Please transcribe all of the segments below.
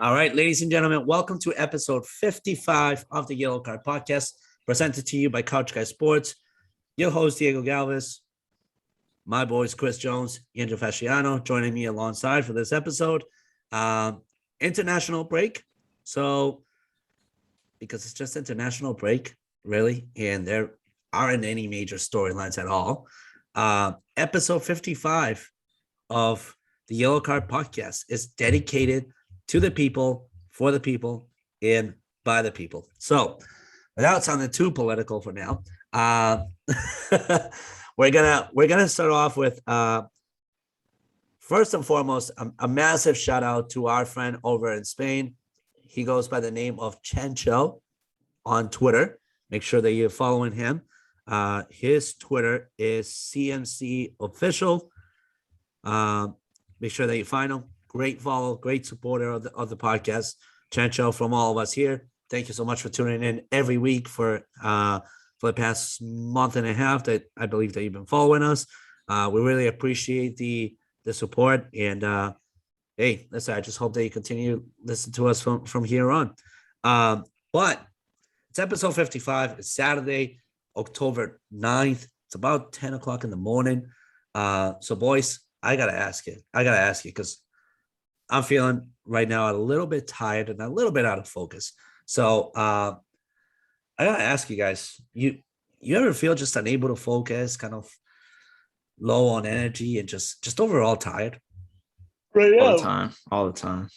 All right, ladies and gentlemen, welcome to episode 55 of the Yellow Card Podcast, presented to you by Couch Guy Sports. Your host, Diego Galvez. My boys, Chris Jones, Andrew Fasciano, joining me alongside for this episode. International break. So, because it's just international break, really, and there aren't any major storylines at all. Episode 55 of the Yellow Card Podcast is dedicated to the people, for the people, and by the people. So, without sounding too political for now, we're gonna start off with first and foremost a massive shout out to our friend over in Spain. He goes by the name of Chencho on Twitter. Make sure that you're following him. His Twitter is CMC Official. Make sure that you find him. Great follow, great supporter of the podcast. Chencho, from all of us here, thank you so much for tuning in every week for the past month and a half that I believe that you've been following us. We really appreciate the support, and hey, listen, I just hope that you continue to listen to us from here on. But it's episode 55. It's Saturday, October 9th. It's about 10 o'clock in the morning. So boys, I gotta ask you because I'm feeling right now a little bit tired and a little bit out of focus. So I gotta ask you guys, you ever feel just unable to focus, kind of low on energy and just overall tired? Right. All the time.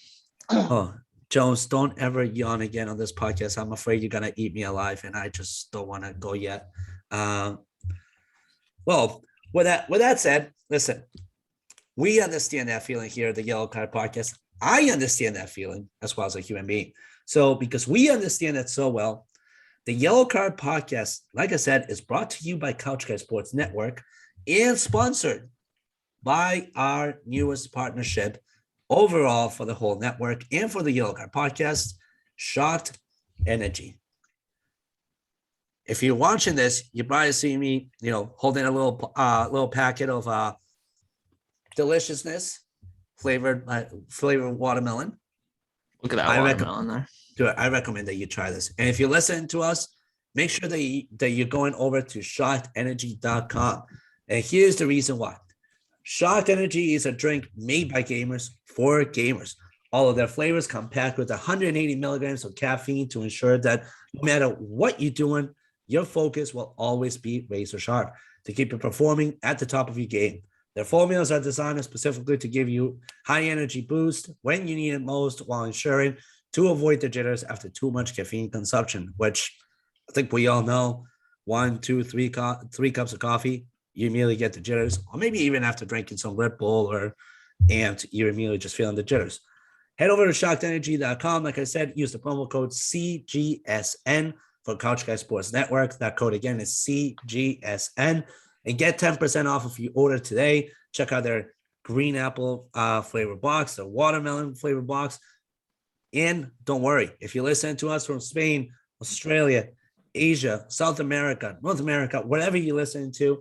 Oh, Jones, don't ever yawn again on this podcast. I'm afraid you're gonna eat me alive, and I just don't want to go yet. Well, with that said, listen, we understand that feeling here at the Yellow Card Podcast. I understand that feeling as well as a human being. So because we understand it so well, the Yellow Card Podcast, like I said, is brought to you by Couch Guy Sports Network and sponsored by our newest partnership overall for the whole network and for the Yellow Card Podcast, Shocked Energy. If you're watching this, you probably see me, holding a little packet of deliciousness flavored watermelon. Look at that watermelon there. Dude, I recommend that you try this. And if you're listening to us, make sure that you're going over to shockedenergy.com. And here's the reason why. Shocked Energy is a drink made by gamers for gamers. All of their flavors come packed with 180 milligrams of caffeine to ensure that no matter what you're doing, your focus will always be razor sharp to keep you performing at the top of your game. Their formulas are designed specifically to give you high energy boost when you need it most, while ensuring to avoid the jitters after too much caffeine consumption, which I think we all know. 1, 2, 3 cups of coffee, you immediately get the jitters, or maybe even after drinking some Red Bull or amped, you're immediately just feeling the jitters. Head over to shockedenergy.com. Like I said, use the promo code CGSN for Couch Guy Sports Network. That code again is CGSN. And get 10% off if you order today. Check out their green apple flavor box, their watermelon flavor box. And don't worry, if you listen to us from Spain, Australia, Asia, South America, North America, whatever you listen to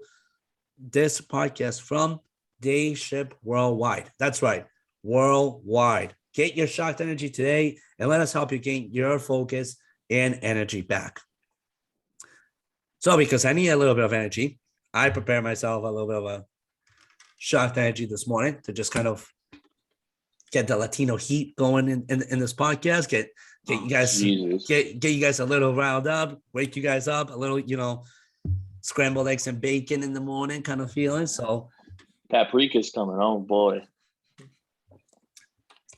this podcast from, they ship worldwide. That's right, worldwide. Get your Shocked Energy today and let us help you gain your focus and energy back. So because I need a little bit of energy, I prepared myself a little bit of a Shocked Energy this morning to just kind of get the Latino heat going in this podcast. Get you guys get you guys a little riled up, wake you guys up a little, scrambled eggs and bacon in the morning kind of feeling. So paprika's coming on, boy.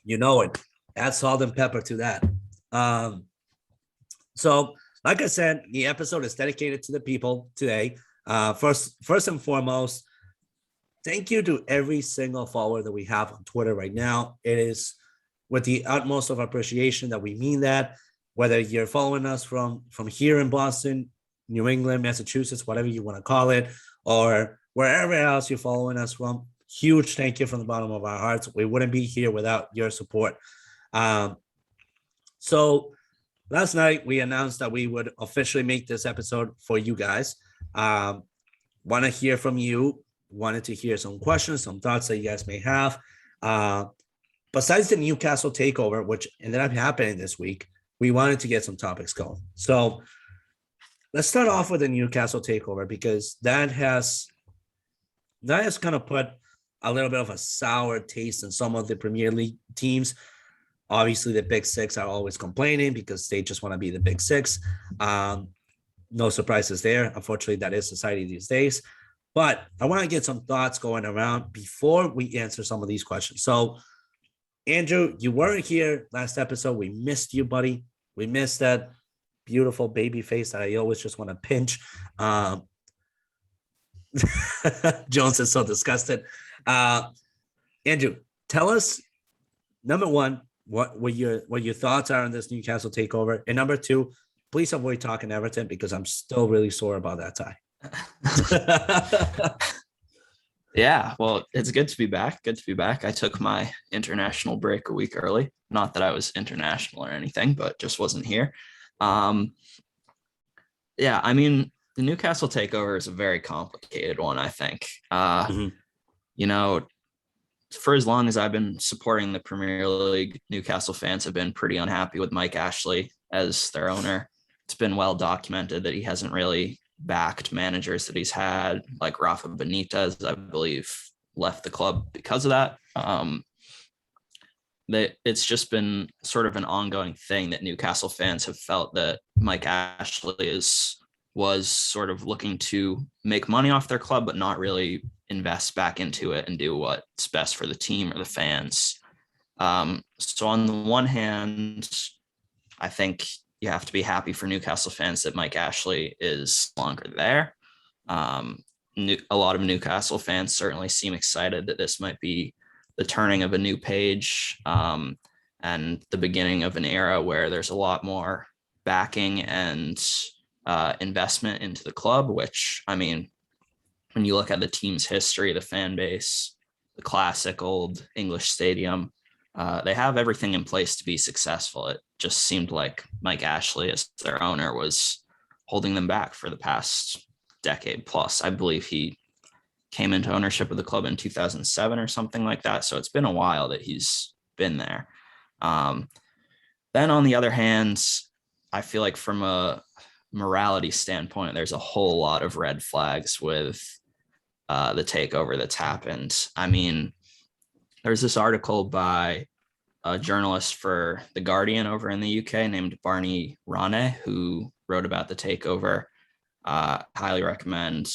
You know it. Add salt and pepper to that. So like I said, the episode is dedicated to the people today. First and foremost, thank you to every single follower that we have on Twitter right now. It is with the utmost of appreciation that we mean that, whether you're following us from here in Boston, New England, Massachusetts, whatever you want to call it, or wherever else you're following us from, huge thank you from the bottom of our hearts. We wouldn't be here without your support. So last night we announced that we would officially make this episode for you guys. Want to hear from you. Wanted to hear some questions, some thoughts that you guys may have. besides the Newcastle takeover, which ended up happening this week, we wanted to get some topics going. So let's start off with the Newcastle takeover, because that has kind of put a little bit of a sour taste in some of the Premier League teams. Obviously, the Big Six are always complaining because they just want to be the Big Six. No surprises there. Unfortunately, that is society these days. But I want to get some thoughts going around before we answer some of these questions. So, Andrew, you weren't here last episode. We missed you, buddy. We missed that beautiful baby face that I always just want to pinch. Jones is so disgusted. Andrew, tell us, number one, what your thoughts are on this Newcastle takeover, and number two, please avoid talking Everton because I'm still really sore about that tie. Yeah, well, it's good to be back. Good to be back. I took my international break a week early. Not that I was international or anything, but just wasn't here. Yeah, I mean, the Newcastle takeover is a very complicated one, I think. You know, for as long as I've been supporting the Premier League, Newcastle fans have been pretty unhappy with Mike Ashley as their owner. It's been well documented that he hasn't really backed managers that he's had, like Rafa Benitez, I believe, left the club because of that. It's just been sort of an ongoing thing that Newcastle fans have felt that Mike Ashley was sort of looking to make money off their club, but not really invest back into it and do what's best for the team or the fans. So on the one hand, I think you have to be happy for Newcastle fans that Mike Ashley is no longer there. A lot of Newcastle fans certainly seem excited that this might be the turning of a new page and the beginning of an era where there's a lot more backing and investment into the club, which, I mean, when you look at the team's history, the fan base, the classic old English stadium, they have everything in place to be successful. It just seemed like Mike Ashley, as their owner, was holding them back for the past decade plus. I believe he came into ownership of the club in 2007 or something like that. So it's been a while that he's been there. Then on the other hand, I feel like from a morality standpoint, there's a whole lot of red flags with the takeover that's happened. I mean, there's this article by a journalist for The Guardian over in the UK named Barney Rane, who wrote about the takeover. Highly recommend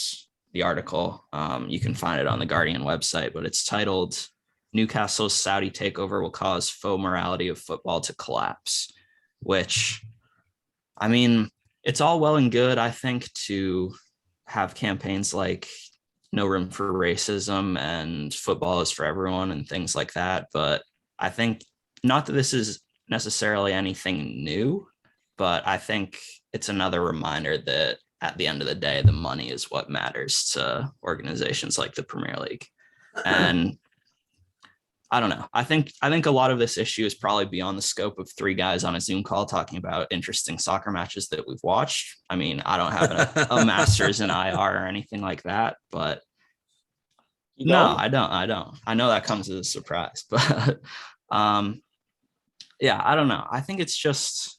the article. You can find it on the Guardian website, but it's titled "Newcastle's Saudi Takeover Will Cause Faux Morality of Football to Collapse," which, I mean, it's all well and good, I think, to have campaigns like no room for racism and football is for everyone and things like that. But I think, not that this is necessarily anything new, but I think it's another reminder that at the end of the day, the money is what matters to organizations like the Premier League. And I don't know. I think a lot of this issue is probably beyond the scope of three guys on a Zoom call talking about interesting soccer matches that we've watched. I mean, I don't have a master's in IR or anything like that, but no, I don't. I know that comes as a surprise, but yeah, I don't know. I think it's just,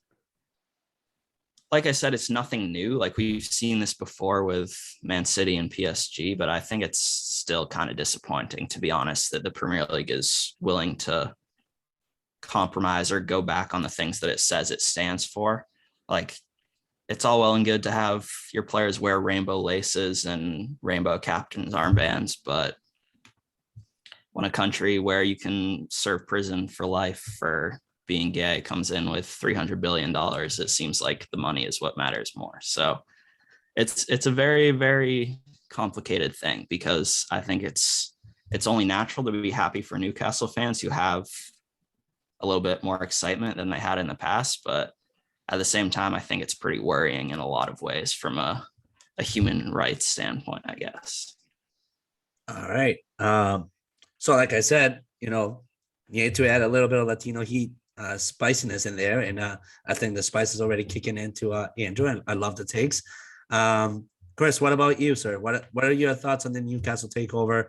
like I said, it's nothing new. Like, we've seen this before with Man City and PSG, but I think it's still kind of disappointing, to be honest, that the Premier League is willing to compromise or go back on the things that it says it stands for. Like, it's all well and good to have your players wear rainbow laces and rainbow captain's armbands, but when a country where you can serve prison for life for being gay comes in with $300 billion, it seems like the money is what matters more. So it's a very, very complicated thing, because I think it's only natural to be happy for Newcastle fans who have a little bit more excitement than they had in the past. But at the same time, I think it's pretty worrying in a lot of ways from a human rights standpoint, I guess. All right. So like I said, you need to add a little bit of Latino heat, spiciness in there. And I think the spice is already kicking into Andrew, and I love the takes. Chris, what about you, sir? What are your thoughts on the Newcastle takeover?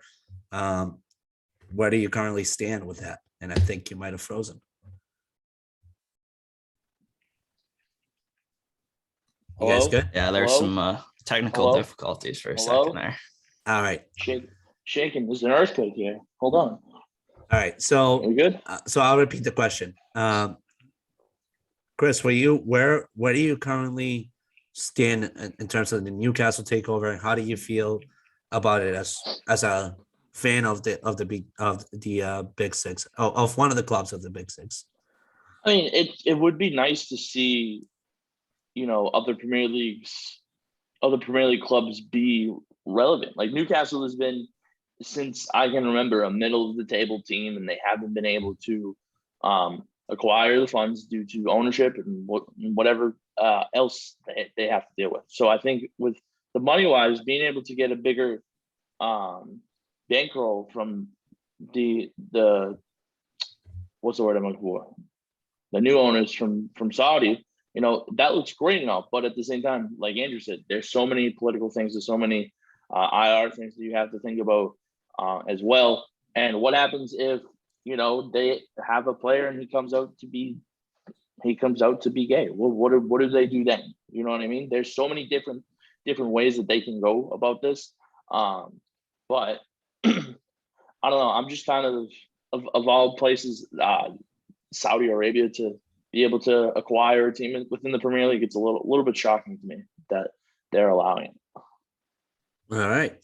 Where do you currently stand with that? and I think you might have frozen. You guys Hello? good? Yeah, there's Hello? some technical Hello? difficulties for a Hello? second there. All right. Shaking. There's an earthquake here. Hold on. All right. Are So, we good? so I'll repeat the question. Chris, where do you currently stand in terms of the Newcastle takeover, and how do you feel about it as a fan of the Big Six, of one of the clubs of the Big Six? I mean, it would be nice to see, other Premier League clubs be relevant. Like Newcastle has been, since I can remember, a middle of the table team, and they haven't been able to acquire the funds due to ownership and whatever else they have to deal with. So I think with the money wise, being able to get a bigger bankroll from the what's the word I'm looking for? The new owners from Saudi, that looks great and all. But at the same time, like Andrew said, there's so many political things, there's so many IR things that you have to think about as well. And what happens if they have a player and he comes out to be gay? Well, what do they do then? You know what I mean? There's so many different ways that they can go about this. But I don't know. I'm just kind of all places, Saudi Arabia, to be able to acquire a team within the Premier League. It's a little bit shocking to me that they're allowing it. All right.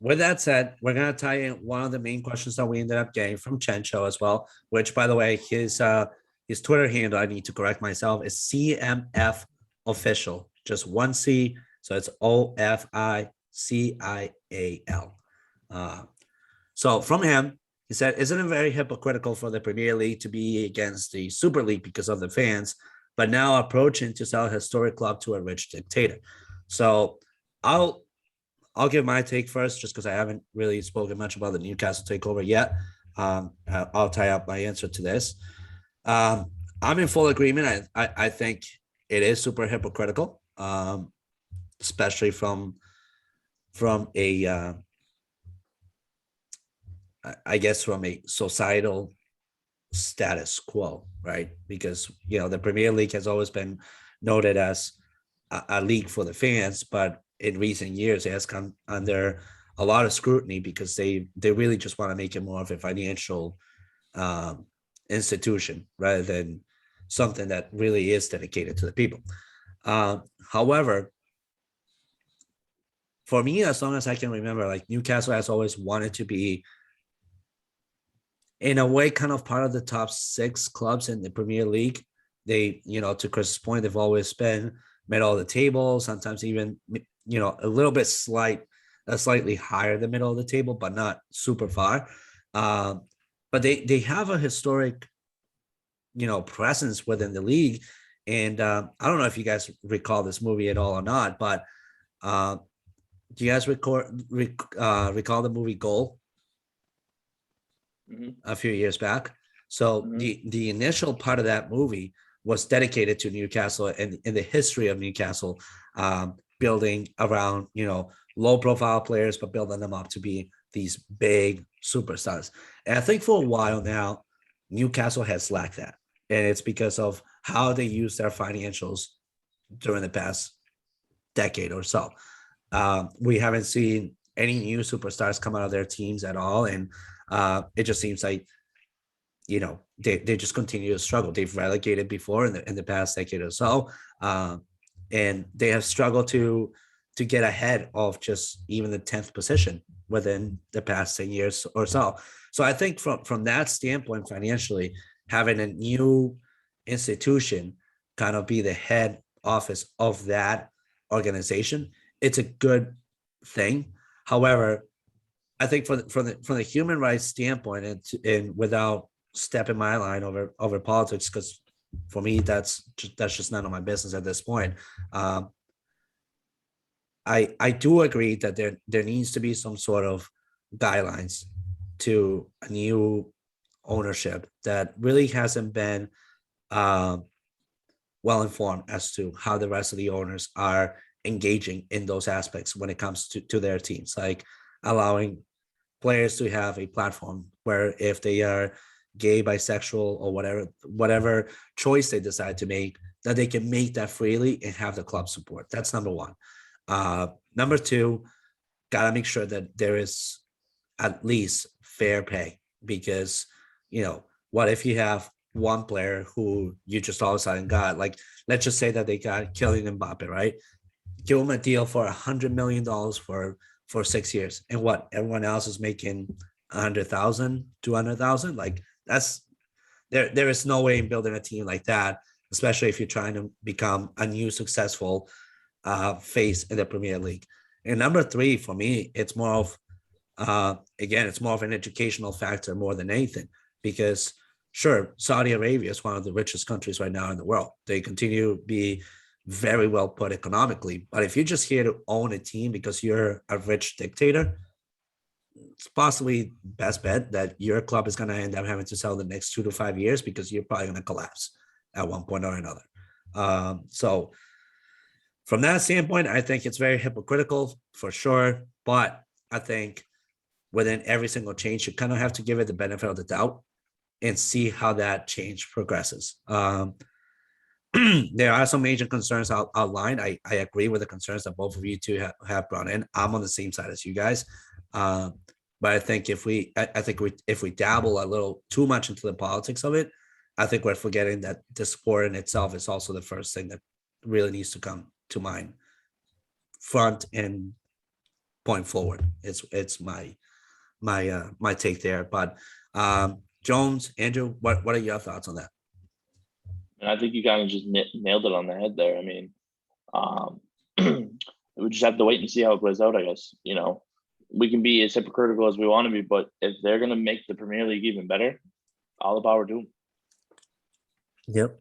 With that said, we're gonna tie in one of the main questions that we ended up getting from Chencho as well, which, by the way, his Twitter handle, I need to correct myself, is CMF official, just one C, so it's OFICIAL. So from him, he said, isn't it very hypocritical for the Premier League to be against the Super League because of the fans, but now approaching to sell a historic club to a rich dictator? So I'll give my take first, just because I haven't really spoken much about the Newcastle takeover yet. I'll tie up my answer to this. I'm in full agreement. I think it is super hypocritical, especially from a I guess from a societal status quo, right? Because the Premier League has always been noted as a league for the fans, but in recent years it has come under a lot of scrutiny because they really just want to make it more of a financial institution rather than something that really is dedicated to the people. However, for me, as long as I can remember, like, Newcastle has always wanted to be, in a way, kind of part of the top 6 clubs in the Premier League. They, to Chris's point, they've always been middle of the table, sometimes even, a little bit slightly higher than middle of the table, but not super far. But they have a historic, presence within the league. And I don't know if you guys recall this movie at all or not, but do you guys recall the movie Goal? Mm-hmm. A few years back. So the initial part of that movie was dedicated to Newcastle and in the history of Newcastle, building around, low profile players, but building them up to be these big superstars. And I think for a while now, Newcastle has lacked that. And it's because of how they use their financials during the past decade or so. We haven't seen any new superstars come out of their teams at all. And it just seems like, they just continue to struggle. They've relegated before in the past decade or so. And they have struggled to get ahead of just even the 10th position within the past 10 years or so. So I think from that standpoint, financially, having a new institution kind of be the head office of that organization, it's a good thing. However, I think from the human rights standpoint, and without stepping my line over politics, because for me that's just none of my business at this point. I do agree that there needs to be some sort of guidelines to a new ownership that really hasn't been well informed as to how the rest of the owners are engaging in those aspects when it comes to their teams, like allowing players to have a platform where if they are gay, bisexual, or whatever choice they decide to make, that they can make that freely and have the club support. That's number one. Number two, gotta make sure that there is at least fair pay, because what if you have one player who you just all of a sudden got, like, let's just say that they got Kylian Mbappe, right? Give him a deal for $100 million for 6 years, and what everyone else is making 100,000, 200,000. Like, that's there is no way in building a team like that, especially if you're trying to become a new successful face in the Premier League. And number three, for me, it's more of again, it's more of an educational factor more than anything, because sure, Saudi Arabia is one of the richest countries right now in the world. They continue to be very well put economically. But if you're just here to own a team because you're a rich dictator, it's possibly best bet that your club is going to end up having to sell the next 2 to 5 years, because you're probably going to collapse at one point or another. So from that standpoint, I think it's very hypocritical for sure. But I think within every single change, you kind of have to give it the benefit of the doubt and see how that change progresses. There are some major concerns outlined. I agree with the concerns that both of you two have brought in. I'm on the same side as you guys. But I think if we dabble a little too much into the politics of it, I think we're forgetting that the sport in itself is also the first thing that really needs to come to mind, front and point forward. It's my take there. But Jones, Andrew, what are your thoughts on that? And I think you kind of just nailed it on the head there. I mean, we just have to wait and see how it plays out, I guess. We can be as hypocritical as we want to be, but if they're going to make the Premier League even better, all the power to them. Yep.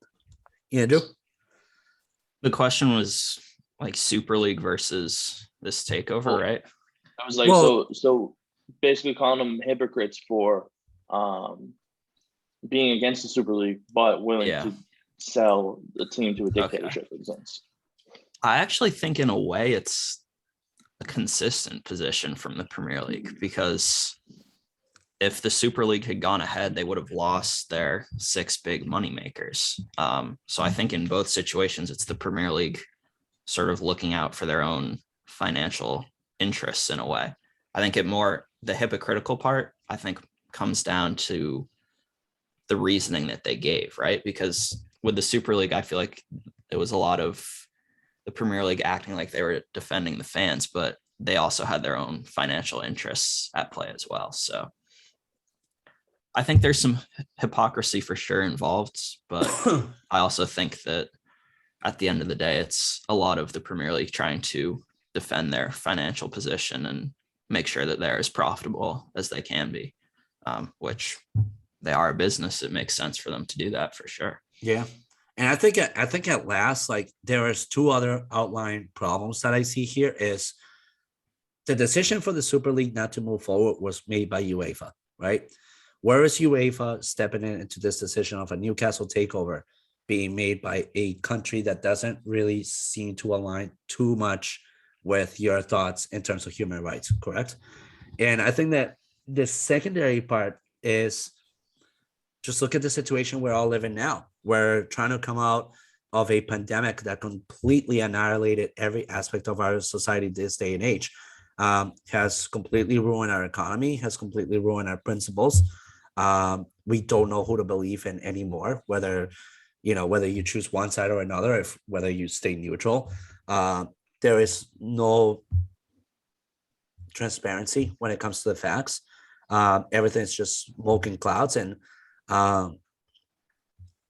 Andrew? The question was like Super League versus this takeover, right? I was like, so basically calling them hypocrites for being against the Super League, but willing to sell the team to a dictatorship, in a sense. I actually think in a way it's a consistent position from the Premier League, because if the Super League had gone ahead, they would have lost their 6 big money makers. So I think in both situations, it's the Premier League sort of looking out for their own financial interests in a way. I think the hypocritical part, I think, comes down to the reasoning that they gave, right? Because with the Super League, I feel like it was a lot of the Premier League acting like they were defending the fans, but they also had their own financial interests at play as well. So I think there's some hypocrisy for sure involved, but I also think that at the end of the day, it's a lot of the Premier League trying to defend their financial position and make sure that they're as profitable as they can be, which they are a business. It makes sense for them to do that for sure. Yeah. And I think at last, like, there is 2 other outlying problems that I see here. Is the decision for the Super League not to move forward was made by UEFA, right? Where is UEFA stepping into this decision of a Newcastle takeover being made by a country that doesn't really seem to align too much with your thoughts in terms of human rights, correct? And I think that the secondary part is just look at the situation we're all living now. We're trying to come out of a pandemic that completely annihilated every aspect of our society this day and age, has completely ruined our economy, has completely ruined our principles. We don't know who to believe in anymore, whether you choose one side or another, whether you stay neutral. There is no transparency when it comes to the facts. Everything's just smoke and clouds. And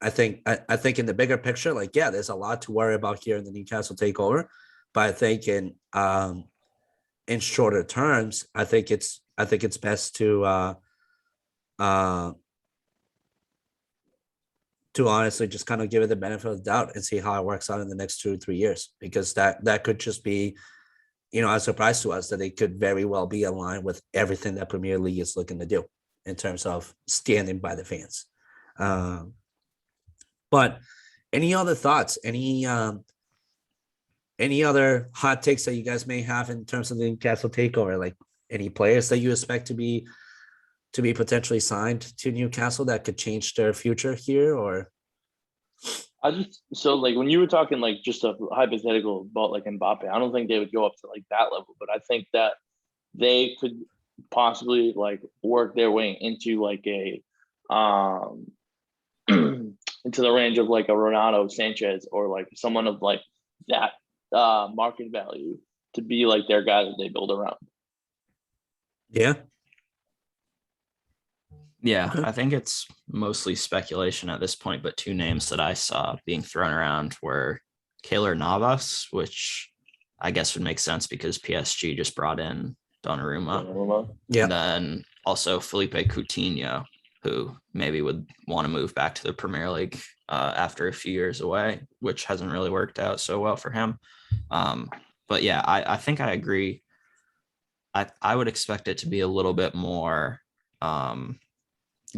I think in the bigger picture, like, yeah, there's a lot to worry about here in the Newcastle takeover, but I think in shorter terms, I think it's best to honestly just kind of give it the benefit of the doubt and see how it works out in the next 2 to 3 years, because that could just be, a surprise to us that they could very well be aligned with everything that Premier League is looking to do in terms of standing by the fans. But any other thoughts? Any other hot takes that you guys may have in terms of the Castle takeover? Like, any players that you expect to be potentially signed to Newcastle that could change their future here? Or so like when you were talking like just a hypothetical about like Mbappe, I don't think they would go up to like that level, but I think that they could possibly like work their way into like a into the range of like a Ronaldo, Sanchez, or like someone of like that market value to be like their guy that they build around. yeah, Yeah, okay. I think it's mostly speculation at this point, but two names that I saw being thrown around were Keylor Navas, which I guess would make sense because PSG just brought in Donnarumma. Yeah. And then also Felipe Coutinho, who maybe would want to move back to the Premier League after a few years away, which hasn't really worked out so well for him. But yeah, I think I agree. I would expect it to be a little bit more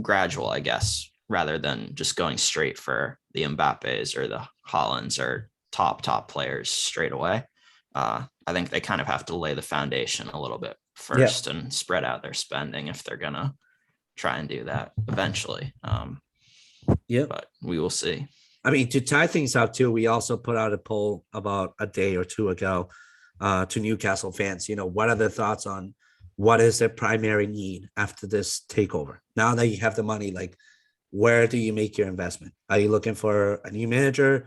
gradual, I guess, rather than just going straight for the Mbappes or the Haalands or top players straight away. I think they kind of have to lay the foundation a little bit first and spread out their spending if they're gonna try and do that eventually. But we will see. I mean, to tie things up too, we also put out a poll about a day or two ago to Newcastle fans. What are their thoughts on what is their primary need after this takeover? Now that you have the money, like, where do you make your investment? Are you looking for a new manager,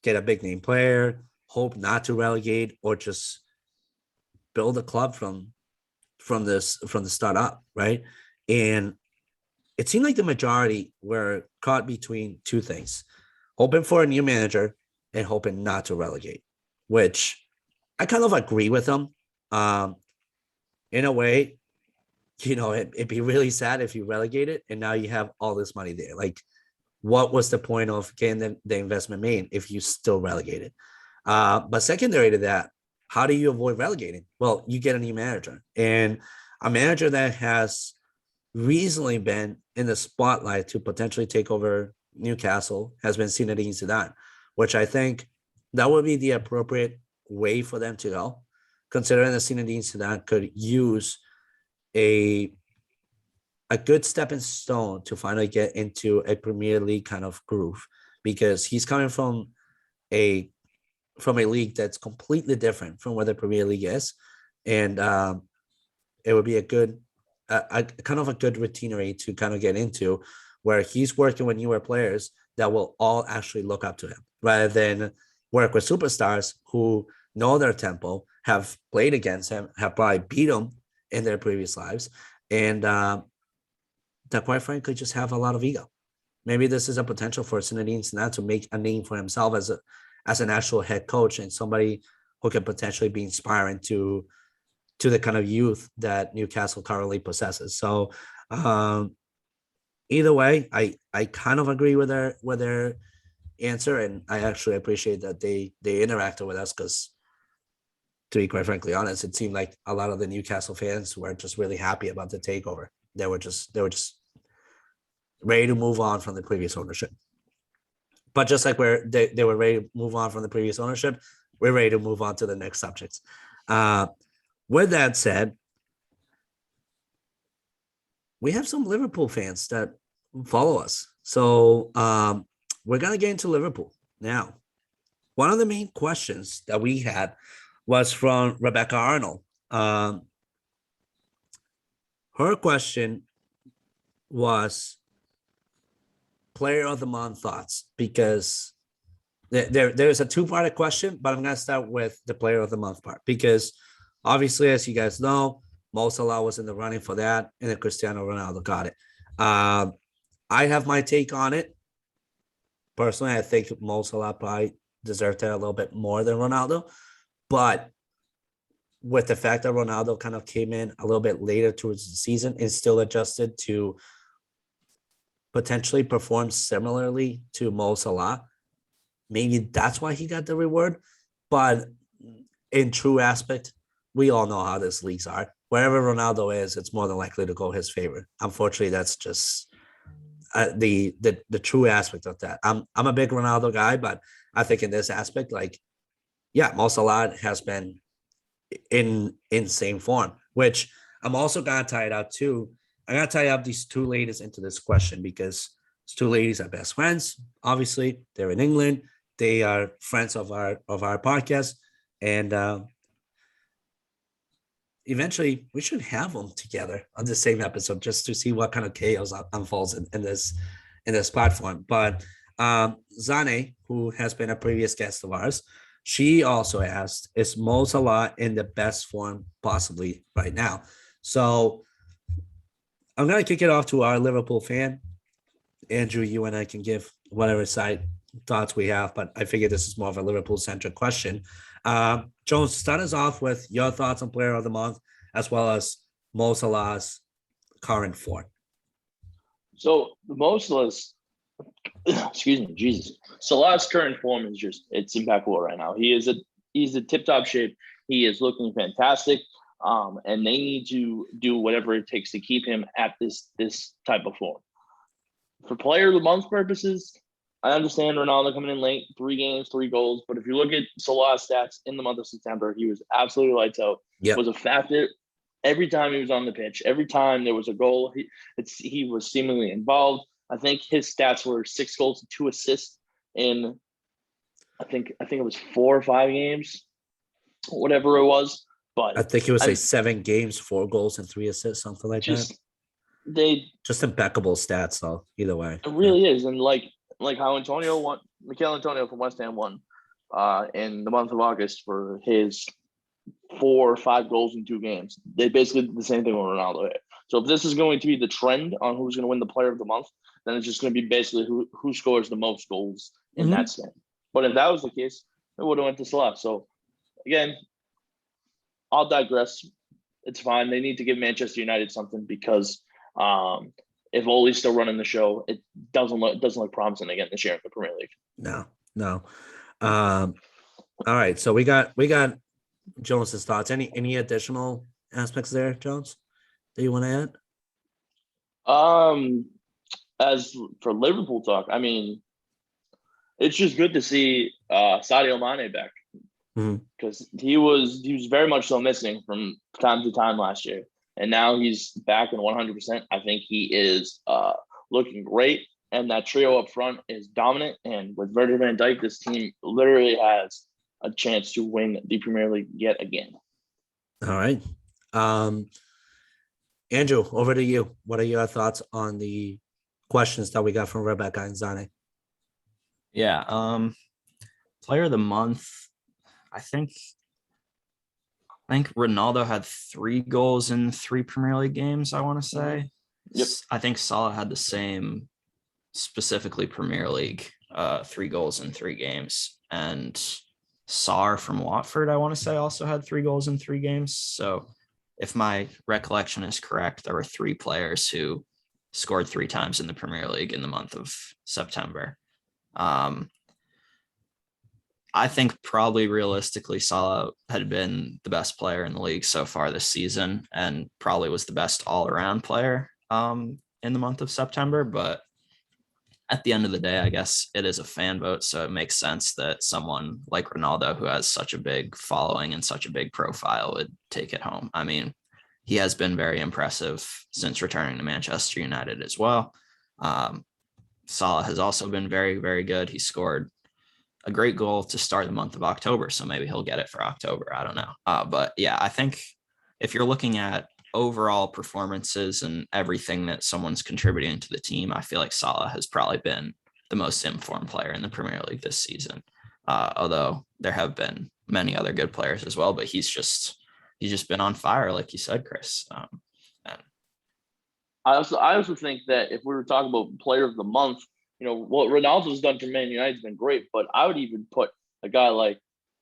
get a big name player, hope not to relegate, or just build a club from the start up, right? And it seemed like the majority were caught between two things: hoping for a new manager and hoping not to relegate, which I kind of agree with them. In a way, it'd be really sad if you relegate it and now you have all this money there. Like, what was the point of getting the investment made if you still relegated? But secondary to that, how do you avoid relegating? Well, you get a new manager, and a manager that has recently been in the spotlight to potentially take over Newcastle has been Zinedine Zidane, which I think that would be the appropriate way for them to go, considering that Zinedine Zidane could use a good stepping stone to finally get into a Premier League kind of groove, because he's coming from a league that's completely different from where the Premier League is, and it would be a good kind of a good routinary to kind of get into, where he's working with newer players that will all actually look up to him, rather than work with superstars who know their tempo, have played against him, have probably beat him in their previous lives, and that quite frankly just have a lot of ego. Maybe this is a potential for Zinedine Zidane to make a name for himself as an actual head coach, and somebody who can potentially be inspiring to the kind of youth that Newcastle currently possesses. So either way, I kind of agree with their answer, and I actually appreciate that they interacted with us, because to be quite frankly honest, it seemed like a lot of the Newcastle fans were just really happy about the takeover. They were just ready to move on from the previous ownership. But just like they were ready to move on from the previous ownership, we're ready to move on to the next subjects. With that said, we have some Liverpool fans that follow us. So we're going to get into Liverpool now. One of the main questions that we had was from Rebecca Arnold. Her question was player of the month thoughts, because there's a two-part question, but I'm going to start with the player of the month part, because obviously, as you guys know, Mo Salah was in the running for that, and then Cristiano Ronaldo got it. I have my take on it. Personally, I think Mo Salah probably deserved it a little bit more than Ronaldo, but with the fact that Ronaldo kind of came in a little bit later towards the season and still adjusted to potentially perform similarly to Mo Salah, maybe that's why he got the reward. But in true aspect, we all know how these leagues are. Wherever Ronaldo is, it's more than likely to go his favor. Unfortunately, that's just the true aspect of that. I'm a big Ronaldo guy, but I think in this aspect, like, yeah, Mo Salah has been in insane form, which I'm also gonna tie it up too. I gotta tie up these two ladies into this question because these two ladies are best friends. Obviously, they're in England. They are friends of our podcast, and eventually we should have them together on the same episode just to see what kind of chaos unfolds in this platform. But Zane, who has been a previous guest of ours, she also asked, is Mo Salah in the best form possibly right now? So I'm going to kick it off to our Liverpool fan. Andrew, you and I can give whatever side thoughts we have, but I figure this is more of a Liverpool-centric question. Jones, start us off with your thoughts on Player of the Month, as well as Mo Salah's current form. So the Mo Salah's, excuse me, Jesus. Salah's current form is it's impeccable right now. He's in tip-top shape. He is looking fantastic. And they need to do whatever it takes to keep him at this type of form. For Player of the Month purposes, I understand Ronaldo coming in late, 3 games, 3 goals. But if you look at Salah's stats in the month of September, he was absolutely lights out. Yep. Was a factor every time he was on the pitch. Every time there was a goal, he was seemingly involved. I think his stats were 6 goals and 2 assists in, I think it was 4 or 5 games, whatever it was. But I think it was 7 games, 4 goals and 3 assists, something like that. Just impeccable stats, though. Either way, it really is. And like how Mikel Antonio from West Ham won in the month of August for his 4 or 5 goals in 2 games. They basically did the same thing with Ronaldo. So if this is going to be the trend on who's going to win the Player of the Month, then it's just going to be basically who scores the most goals in that span. But if that was the case, it would have went to Salah. So again, I'll digress. It's fine. They need to give Manchester United something because if Ole's still running the show, it doesn't look promising again this year in the Premier League. No. All right. So we got Jones's thoughts. Any additional aspects there, Jones, that you want to add? As for Liverpool talk, I mean, it's just good to see Sadio Mane back because he was very much so missing from time to time last year. And now he's back in 100%. I think he is looking great. And that trio up front is dominant. And with Virgil van Dijk, this team literally has a chance to win the Premier League yet again. All right. Andrew, over to you. What are your thoughts on the questions that we got from Rebecca and Zane? Yeah. Player of the Month, I think Ronaldo had 3 goals in 3 Premier League games, I want to say. Yep. I think Salah had the same, specifically Premier League, 3 goals in 3 games. And Sarr from Watford, I want to say, also had 3 goals in 3 games. So if my recollection is correct, there were 3 players who scored 3 times in the Premier League in the month of September. I think probably realistically Salah had been the best player in the league so far this season and probably was the best all-around player in the month of September. But at the end of the day, I guess it is a fan vote, so it makes sense that someone like Ronaldo, who has such a big following and such a big profile, would take it home. I mean, he has been very impressive since returning to Manchester United as well. Salah has also been very, very good. He scored a great goal to start the month of October, so maybe he'll get it for October. I don't know. But yeah, I think if you're looking at overall performances and everything that someone's contributing to the team, I feel like Salah has probably been the most informed player in the Premier League this season. Although there have been many other good players as well, but he's just been on fire, like you said, Chris. I also think that if we were talking about Player of the Month, you know, what Ronaldo's done for Man United has been great, but I would even put a guy like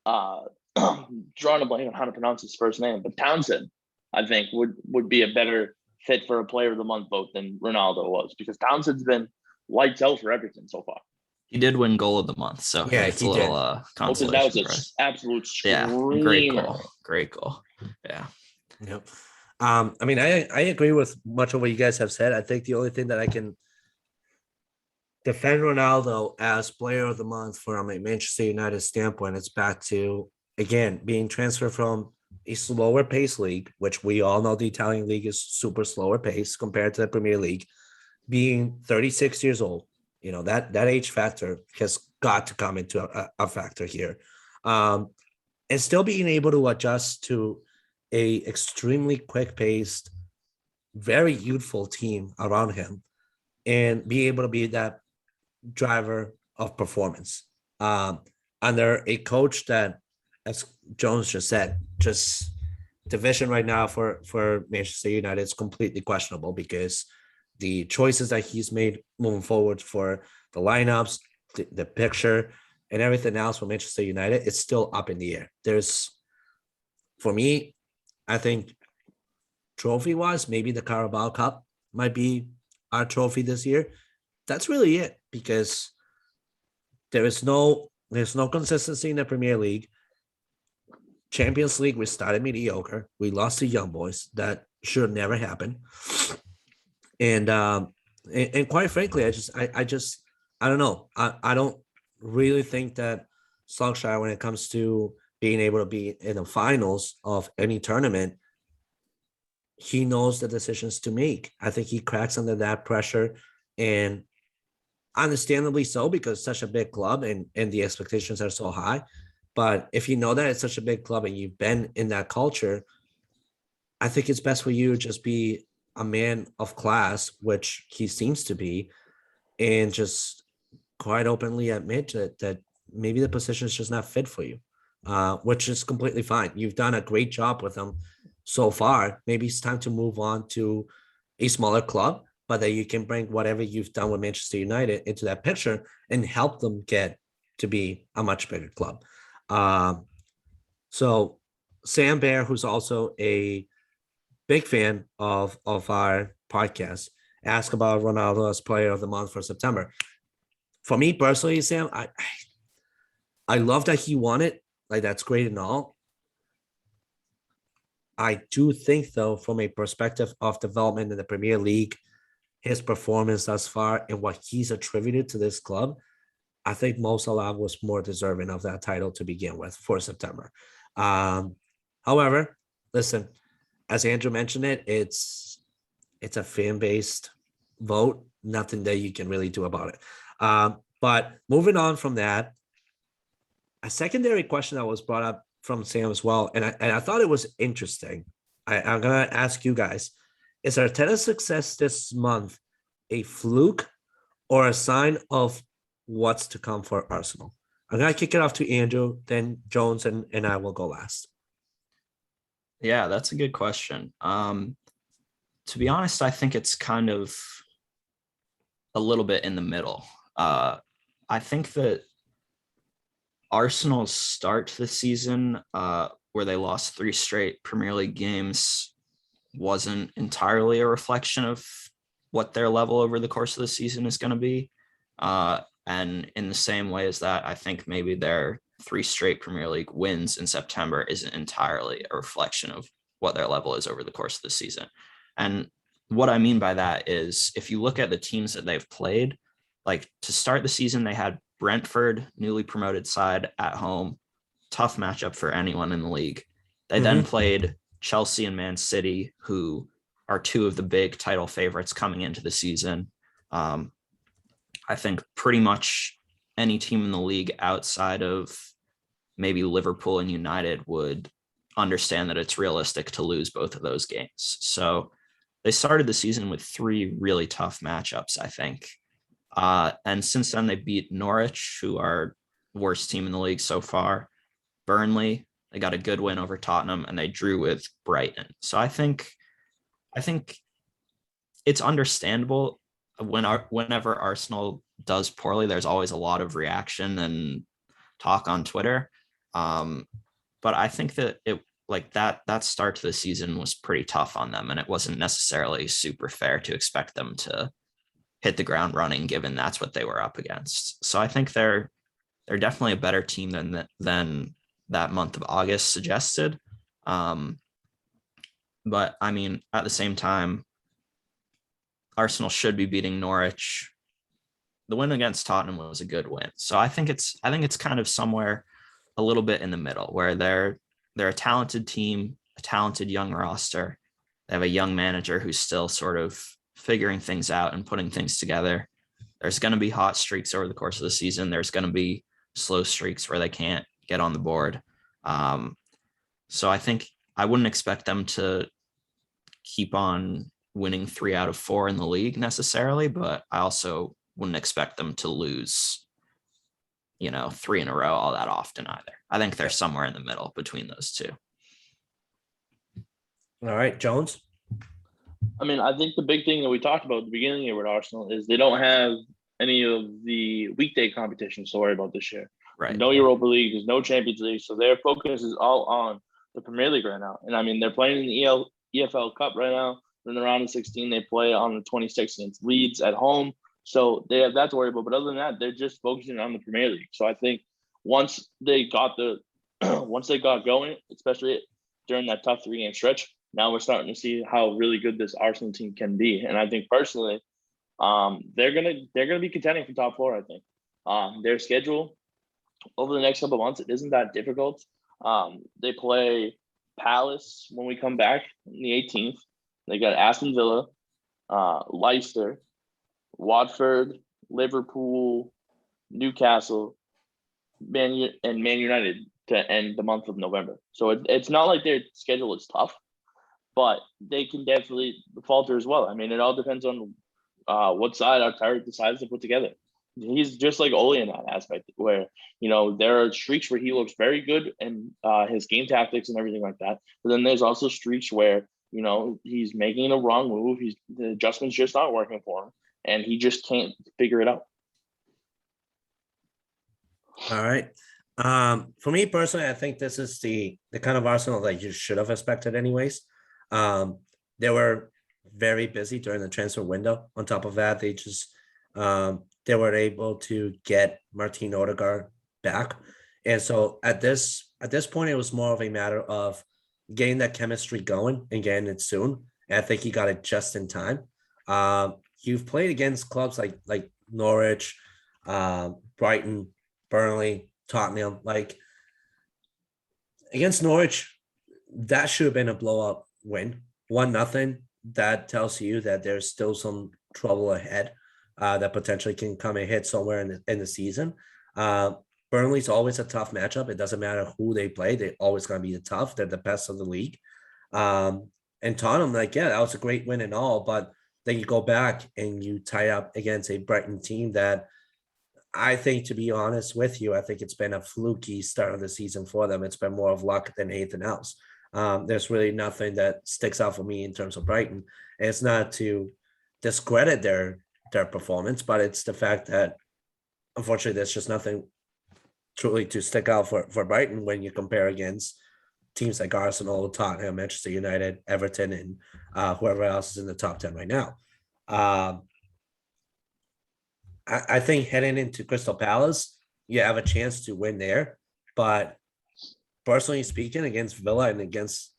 drawing a blank on how to pronounce his first name, but Townsend, I think would be a better fit for a Player of the Month vote than Ronaldo was, because Townsend's been lights out for everything so far. He did win Goal of the Month, so yeah, it's a little consolation. That was an absolute screamer. Great goal. Yeah. Yep. I mean, I agree with much of what you guys have said. I think the only thing that I can defend Ronaldo as Player of the Month from a Manchester United standpoint, it's back to, again, being transferred from a slower pace league, which we all know the Italian league is super slower pace compared to the Premier League, being 36 years old, that age factor has got to come into a factor here. And still being able to adjust to a extremely quick paced, very youthful team around him and be able to be that driver of performance under a coach that, as Jones just said, just division right now for Manchester United is completely questionable because the choices that he's made moving forward for the lineups, the picture, and everything else for Manchester United, it's still up in the air. For me, I think trophy-wise, maybe the Carabao Cup might be our trophy this year. That's really it because there's no consistency in the Premier League. Champions League, we started mediocre. We lost to Young Boys. That should never happen. And quite frankly, I don't know. I don't really think that Solskjaer, when it comes to being able to be in the finals of any tournament, he knows the decisions to make. I think he cracks under that pressure, and understandably so, because such a big club and the expectations are so high. But if you know that it's such a big club and you've been in that culture, I think it's best for you to just be a man of class, which he seems to be, and just quite openly admit that maybe the position is just not fit for you, which is completely fine. You've done a great job with him so far. Maybe it's time to move on to a smaller club, but that you can bring whatever you've done with Manchester United into that picture and help them get to be a much bigger club. So Sam Bear, who's also a big fan of our podcast, asked about Ronaldo as player of the month for September. For me personally, Sam, I love that he won it. Like, that's great and all. I do think, though, from a perspective of development in the Premier League, his performance thus far and what he's attributed to this club, I think Mo Salah was more deserving of that title to begin with for September. However, listen, as Andrew mentioned it's a fan-based vote, nothing that you can really do about it. But moving on from that, a secondary question that was brought up from Sam as well, and I thought it was interesting. I'm going to ask you guys, is Arteta's success this month a fluke or a sign of what's to come for Arsenal? I'm going to kick it off to Andrew, then Jones, and I will go last. Yeah, that's a good question. To be honest, I think it's kind of a little bit in the middle. I think that Arsenal's start to the season, where they lost 3 straight Premier League games, wasn't entirely a reflection of what their level over the course of the season is going to be. And in the same way as that, I think maybe their 3 straight Premier League wins in September isn't entirely a reflection of what their level is over the course of the season. And what I mean by that is, if you look at the teams that they've played, like to start the season, they had Brentford, newly promoted side, at home, tough matchup for anyone in the league. They then played Chelsea and Man City, who are 2 of the big title favorites coming into the season. I think pretty much any team in the league outside of maybe Liverpool and United would understand that it's realistic to lose both of those games. So they started the season with 3 really tough matchups, I think. And since then, they beat Norwich, who are the worst team in the league so far. Burnley, they got a good win over Tottenham, and they drew with Brighton. So I think it's understandable whenever Arsenal does poorly, there's always a lot of reaction and talk on Twitter. But I think that that start to the season was pretty tough on them, and it wasn't necessarily super fair to expect them to hit the ground running, given that's what they were up against. So I think they're definitely a better team than that month of August suggested. But I mean, at the same time, Arsenal should be beating Norwich. The win against Tottenham was a good win. So I think it's kind of somewhere a little bit in the middle, where they're they're a talented team, a talented young roster. They have a young manager who's still sort of figuring things out and putting things together. There's going to be hot streaks over the course of the season. There's going to be slow streaks where they can't get on the board. So I think I wouldn't expect them to keep on winning 3 out of 4 in the league necessarily, but I also wouldn't expect them to lose, 3 in a row all that often either. I think they're somewhere in the middle between those two. All right, Jones. I mean, I think the big thing that we talked about at the beginning here with Arsenal is they don't have any of the weekday competitions to worry about this year. Right. No Europa League, there's no Champions League, so their focus is all on the Premier League right now. And I mean, they're playing in the EFL Cup right now. In the round of 16, they play on the 26th against Leeds at home. So they have that to worry about. But other than that, they're just focusing on the Premier League. So I think once they got going, especially during that tough 3-game stretch, now we're starting to see how really good this Arsenal team can be. And I think personally, they're gonna be contending for top 4. I think their schedule over the next couple of months, it isn't that difficult. They play Palace when we come back on the 18th. They got Aston Villa, Leicester, Watford, Liverpool, Newcastle, Man United to end the month of November. So it's not like their schedule is tough, but they can definitely falter as well. I mean, it all depends on what side Arteta decides to put together. He's just like Ole in that aspect where, there are streaks where he looks very good and his game tactics and everything like that. But then there's also streaks where, he's making a wrong move. The adjustment's just not working for him and he just can't figure it out. All right. For me personally, I think this is the kind of Arsenal that you should have expected anyways. They were very busy during the transfer window. On top of that, they just they were able to get Martin Odegaard back. And so at this point, it was more of a matter of getting that chemistry going and getting it soon. And I think he got it just in time. You've played against clubs like Norwich, Brighton, Burnley, Tottenham. Like against Norwich, that should have been a blowout win. 1-0. That tells you that there's still some trouble ahead that potentially can come and hit somewhere in the season. Burnley's always a tough matchup. It doesn't matter who they play. They're always going to be tough. They're the best of the league. And Tottenham, that was a great win and all, but then you go back and you tie up against a Brighton team that I think, to be honest with you, I think it's been a fluky start of the season for them. It's been more of luck than anything else. There's really nothing that sticks out for me in terms of Brighton. And it's not to discredit their performance, but it's the fact that unfortunately there's just nothing truly to stick out for Brighton when you compare against teams like Arsenal, Tottenham, Manchester United, Everton, and whoever else is in the top 10 right now. I think heading into Crystal Palace, you have a chance to win there. But personally speaking, against Villa and against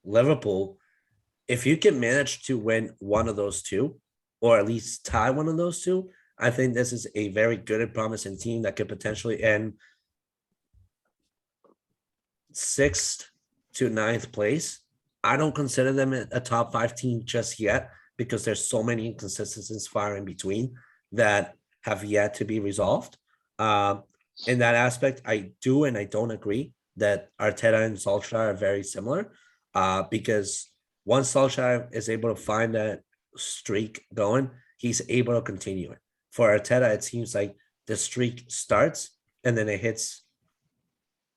Liverpool, if you can manage to win one of those two, or at least tie one of those two, I think this is a very good and promising team that could potentially end 6th to 9th place. I don't consider them a top 5 team just yet because there's so many inconsistencies far in between that have yet to be resolved. In that aspect, I do and I don't agree that Arteta and Solskjaer are very similar because once Solskjaer is able to find that streak going, he's able to continue it. For Arteta, it seems like the streak starts and then it hits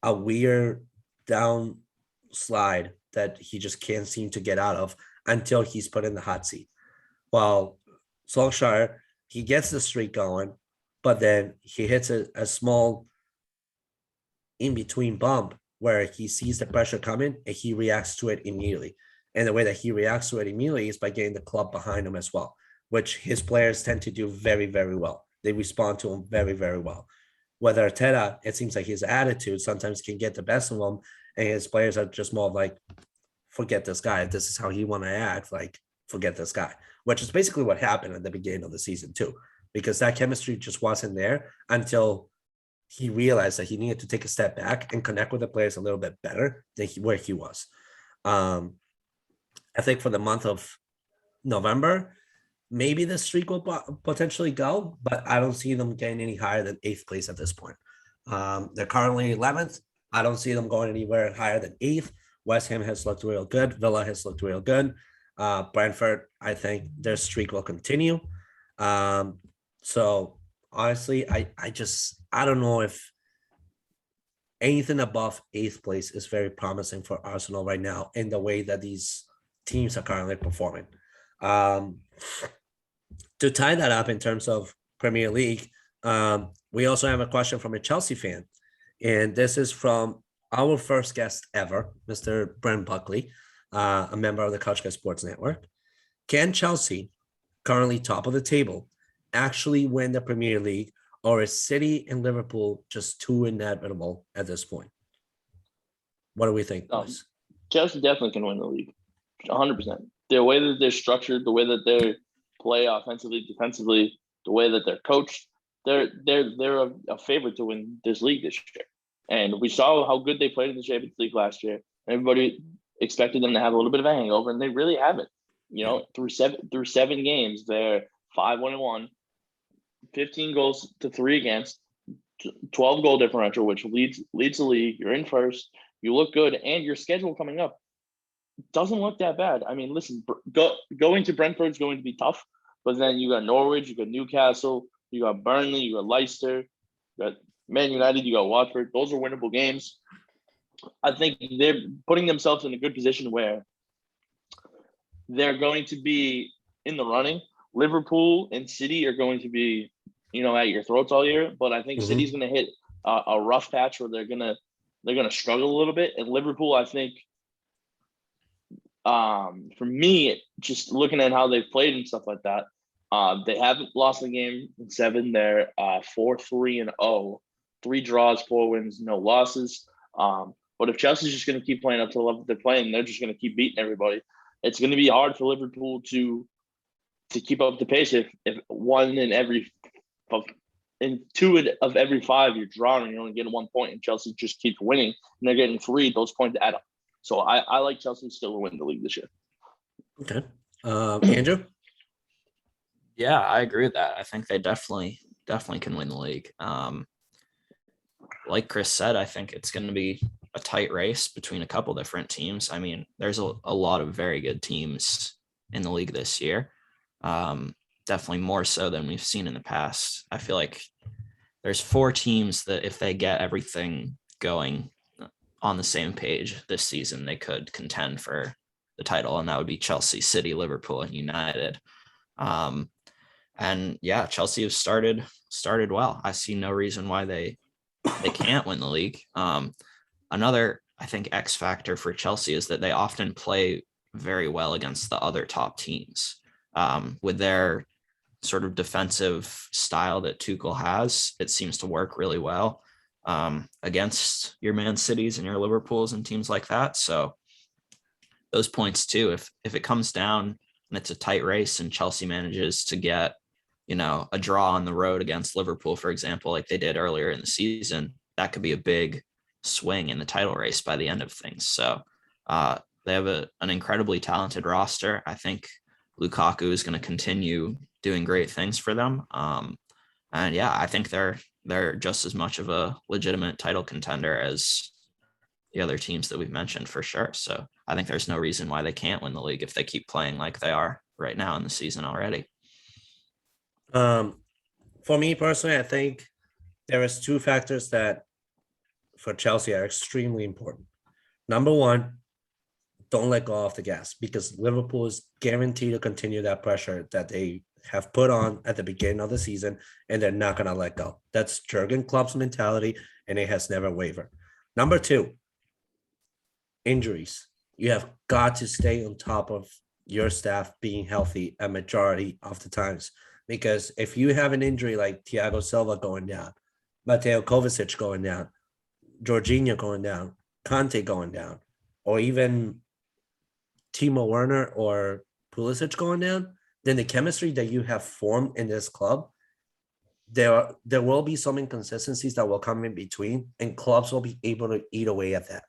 a weird down slide that he just can't seem to get out of until he's put in the hot seat. While Solskjaer, he gets the streak going, but then he hits a small in-between bump where he sees the pressure coming and he reacts to it immediately. And the way that he reacts to it immediately is by getting the club behind him as well, which his players tend to do very, very well. They respond to him very, very well. Whether Arteta, it seems like his attitude sometimes can get the best of him, and his players are just more of like, forget this guy. If this is how he want to act, like, forget this guy, which is basically what happened at the beginning of the season too, because that chemistry just wasn't there until he realized that he needed to take a step back and connect with the players a little bit better than where he was. I think for the month of November, maybe the streak will potentially go, but I don't see them getting any higher than 8th place at this point. They're currently 11th. I don't see them going anywhere higher than 8th. West Ham has looked real good. Villa has looked real good. Brentford, I think their streak will continue. So honestly, I don't know if anything above 8th place is very promising for Arsenal right now in the way that these teams are currently performing. To tie that up in terms of Premier League, we also have a question from a Chelsea fan. And this is from our first guest ever, Mr. Brent Buckley, a member of the Couch Guy Sports Network. Can Chelsea, currently top of the table, actually win the Premier League, or is City and Liverpool just too inevitable at this point? What do we think, boys? Chelsea definitely can win the league, 100%. The way that they're structured, the way that they play offensively, defensively, the way that they're coached, they're a favorite to win this league this year. And we saw how good they played in the Champions League last year. Everybody expected them to have a little bit of a hangover, and they really haven't. You know, through seven games, they're 5-1-1, 15 goals to 3 against, 12 goal differential, which leads the league. You're in first. You look good, and your schedule coming up doesn't look that bad. I mean, listen, going to Brentford is going to be tough, but then you got Norwich, you got Newcastle, you got Burnley, you got Leicester, you got Man United, you got Watford. Those are winnable games. I think they're putting themselves in a good position where they're going to be in the running. Liverpool and City are going to be, at your throats all year. But I think City's going to hit a rough patch where they're gonna struggle a little bit. And Liverpool, I think, for me, just looking at how they've played and stuff like that, they haven't lost a game in 7. They're 4-3-0, 3 draws, 4 wins, no losses. But if Chelsea's just going to keep playing up to the level they're playing, they're just going to keep beating everybody. It's going to be hard for Liverpool to keep up the pace if in 2 of every 5 you're drawing and you're only getting 1 point, and Chelsea just keeps winning and they're getting 3. Those points add up. So I like Chelsea still to win the league this year. Okay, Andrew. Yeah, I agree with that. I think they definitely can win the league. Like Chris said, I think it's going to be a tight race between a couple different teams. I mean, there's a lot of very good teams in the league this year. Definitely more so than we've seen in the past. I feel like there's 4 teams that if they get everything going on the same page this season, they could contend for the title, and that would be Chelsea, City, Liverpool, and United. And yeah, Chelsea has started well. I see no reason why they can't win the league. Another, I think, X factor for Chelsea is that they often play very well against the other top teams. With their sort of defensive style that Tuchel has, it seems to work really well against your Man Cities and your Liverpools and teams like that. So those points too, if it comes down and it's a tight race and Chelsea manages to get, a draw on the road against Liverpool, for example, like they did earlier in the season, that could be a big swing in the title race by the end of things. So they have an incredibly talented roster. I think Lukaku is going to continue doing great things for them. And yeah, I think they're just as much of a legitimate title contender as the other teams that we've mentioned for sure. So I think there's no reason why they can't win the league if they keep playing like they are right now in the season already. For me personally, I think there is 2 factors that for Chelsea are extremely important. Number 1, don't let go off the gas, because Liverpool is guaranteed to continue that pressure that they have put on at the beginning of the season, and they're not going to let go. That's Jurgen Klopp's mentality, and it has never wavered. Number 2, injuries. You have got to stay on top of your staff being healthy a majority of the times, because if you have an injury like Thiago Silva going down, Mateo Kovacic going down, Jorginho going down, Kante going down, or even Timo Werner or Pulisic going down, then the chemistry that you have formed in this club there will be some inconsistencies that will come in between, and clubs will be able to eat away at that.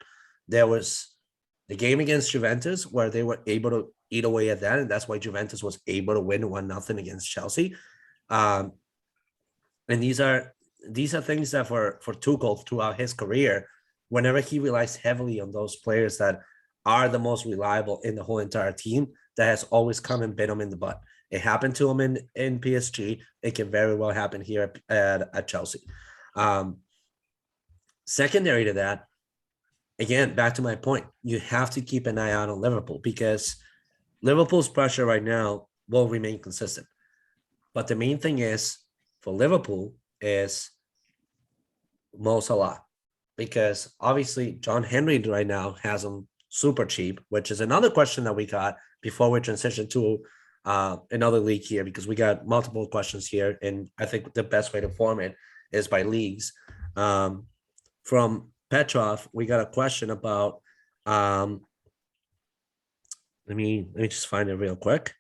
There was the game against Juventus where they were able to eat away at that, and that's why Juventus was able to win 1-0 against Chelsea. And these are things that for Tuchel throughout his career, whenever he relies heavily on those players that are the most reliable in the whole entire team, that has always come and bit him in the butt. It happened to him in PSG. It can very well happen here at Chelsea. Secondary to that, again, back to my point, you have to keep an eye out on Liverpool, because Liverpool's pressure right now will remain consistent. But the main thing is for Liverpool is Mo Salah, because obviously John Henry right now has him super cheap, which is another question that we got before we transition to another league here, because we got multiple questions here, and I think the best way to form it is by leagues. From Petrov, we got a question about let me just find it real quick.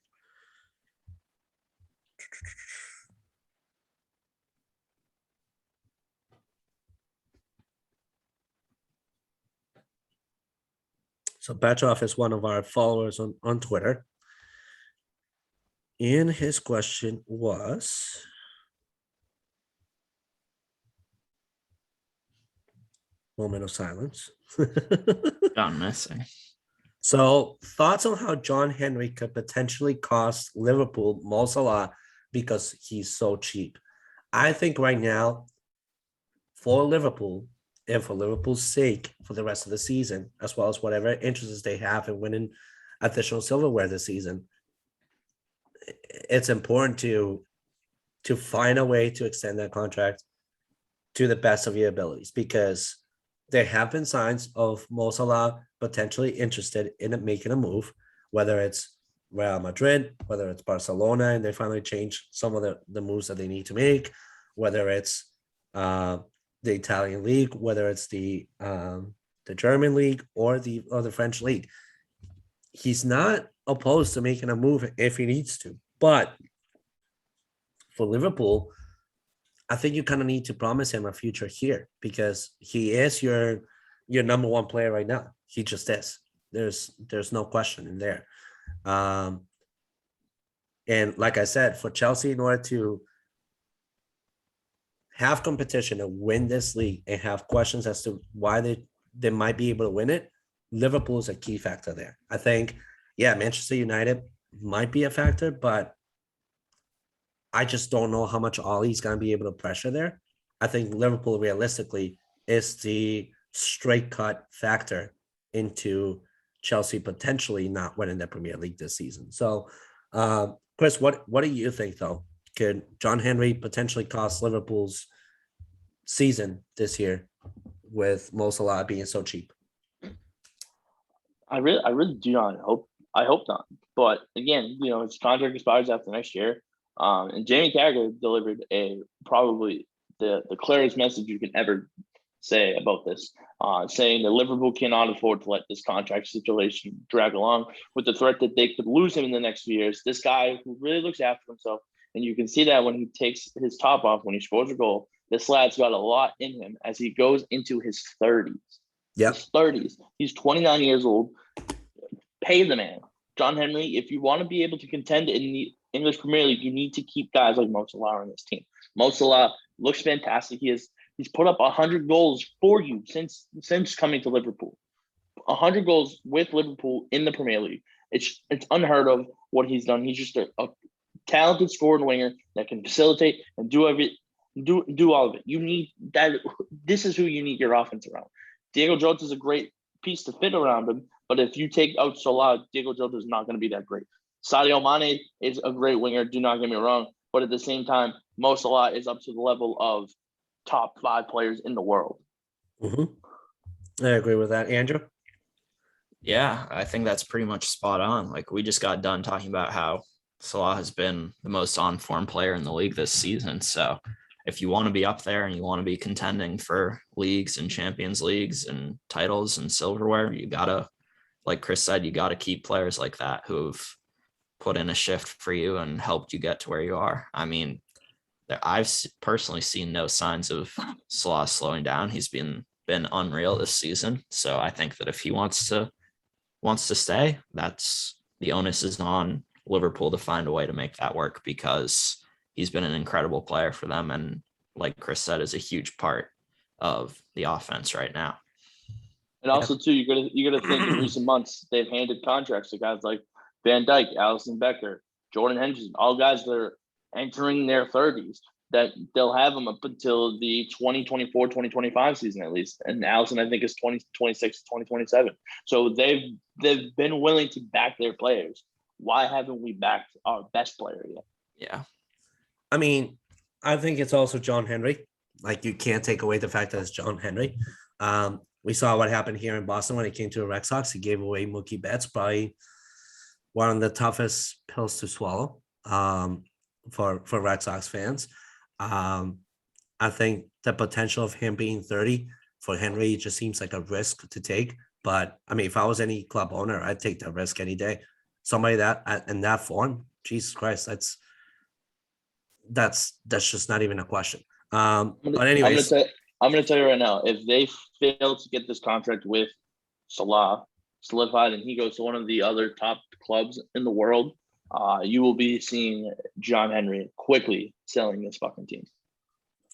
So Petrov is one of our followers on Twitter. And his question was, moment of silence. Gone missing. So thoughts on how John Henry could potentially cost Liverpool Mo Salah because he's so cheap. I think right now, for Liverpool, and for Liverpool's sake, for the rest of the season, as well as whatever interests they have in winning additional silverware this season, it's important to find a way to extend that contract to the best of your abilities, because there have been signs of Mo Salah potentially interested in making a move, whether it's Real Madrid, whether it's Barcelona, and they finally changed some of the moves that they need to make, whether it's the Italian league, whether it's the German league or the French league. He's not opposed to making a move if he needs to, but for Liverpool, I think you kind of need to promise him a future here, because he is your number one player right now. He just is. There's no question in there. And like I said, for Chelsea, in order to have competition and win this league and have questions as to why they might be able to win it, Liverpool is a key factor there. I think, yeah, Manchester United might be a factor, but I just don't know how much Ollie's going to be able to pressure there. I think Liverpool realistically is the straight cut factor into Chelsea potentially not winning the Premier League this season. So, Chris, what do you think, though? Could John Henry potentially cost Liverpool's season this year with Mo Salah being so cheap? I really do not hope. I hope not. But again, his contract expires after next year. And Jamie Carragher delivered probably the clearest message you can ever say about this, saying that Liverpool cannot afford to let this contract situation drag along with the threat that they could lose him in the next few years. This guy who really looks after himself, and you can see that when he takes his top off, when he scores a goal, this lad's got a lot in him as he goes into his 30s. Yeah, his 30s. He's 29 years old. Pay the man. John Henry, if you want to be able to contend in the English Premier League, you need to keep guys like Mo Salah on this team. Mo Salah looks fantastic. He's put up 100 goals for you since coming to Liverpool. 100 goals with Liverpool in the Premier League. It's unheard of what he's done. He's just a talented scoring winger that can facilitate and do all of it. You need that. This is who you need your offense around. Diego Jota is a great piece to fit around him, but if you take out Salah, Diego Jota is not going to be that great. Sadio Mane is a great winger, do not get me wrong, but at the same time, Mo Salah is up to the level of top 5 players in the world. Mm-hmm. I agree with that. Andrew? Yeah, I think that's pretty much spot on. Like, we just got done talking about how Salah has been the most on-form player in the league this season. So if you want to be up there and you want to be contending for leagues and Champions Leagues and titles and silverware, you got to, like Chris said, you got to keep players like that who've put in a shift for you and helped you get to where you are. I mean, I've personally seen no signs of Salah slowing down. He's been unreal this season. So I think that if he wants to stay, that's the onus is on Liverpool to find a way to make that work, because he's been an incredible player for them. And like Chris said, is a huge part of the offense right now. And also too, you gotta think in recent months they've handed contracts to guys like Van Dijk, Alisson Becker, Jordan Henderson, all guys that are entering their 30s, that they'll have them up until the 2024-2025 season at least. And Alisson, I think, is 2026, 2027. So they've been willing to back their players. Why haven't we backed our best player yet? Yeah. I mean, I think it's also John Henry. Like, you can't take away the fact that it's John Henry. We saw what happened here in Boston when it came to the Red Sox. He gave away Mookie Betts, probably one of the toughest pills to swallow for Red Sox fans. I think the potential of him being 30 for Henry just seems like a risk to take. But I mean, if I was any club owner, I'd take that risk any day. Somebody that in that form, Jesus Christ, that's just not even a question. But anyways, I'm gonna tell you right now, if they fail to get this contract with Salah solidified and he goes to one of the other top clubs in the world, you will be seeing John Henry quickly selling this fucking team.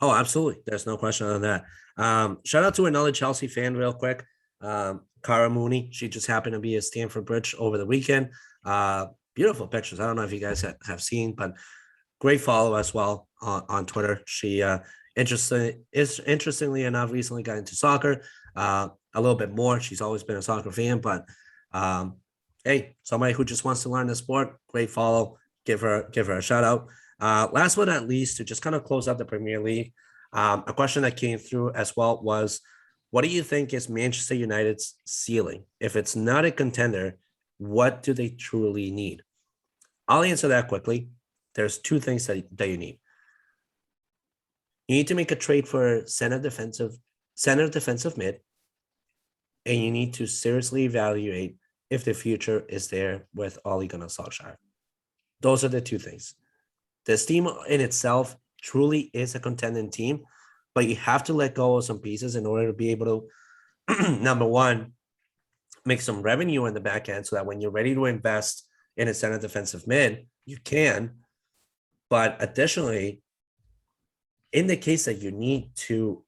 Oh, absolutely. There's no question on that. Shout out to another Chelsea fan real quick. Cara Mooney. She just happened to be at Stamford Bridge over the weekend. Beautiful pictures. I don't know if you guys have seen, but great follow as well on Twitter. She interestingly enough recently got into soccer a little bit more. She's always been a soccer fan, but hey, somebody who just wants to learn the sport, great follow. Give her a shout out. Last but not least, to just kind of close out the Premier League, a question that came through as well was, what do you think is Manchester United's ceiling? If it's not a contender, what do they truly need? I'll answer that quickly. There's two things that you need. You need to make a trade for center defensive mid, and you need to seriously evaluate if the future is there with Ole Gunnar Solskjaer. Those are the two things. This team in itself truly is a contending team, but you have to let go of some pieces in order to be able to, number one, make some revenue in the back end so that when you're ready to invest in a center defensive mid, you can. But additionally, in the case that you need to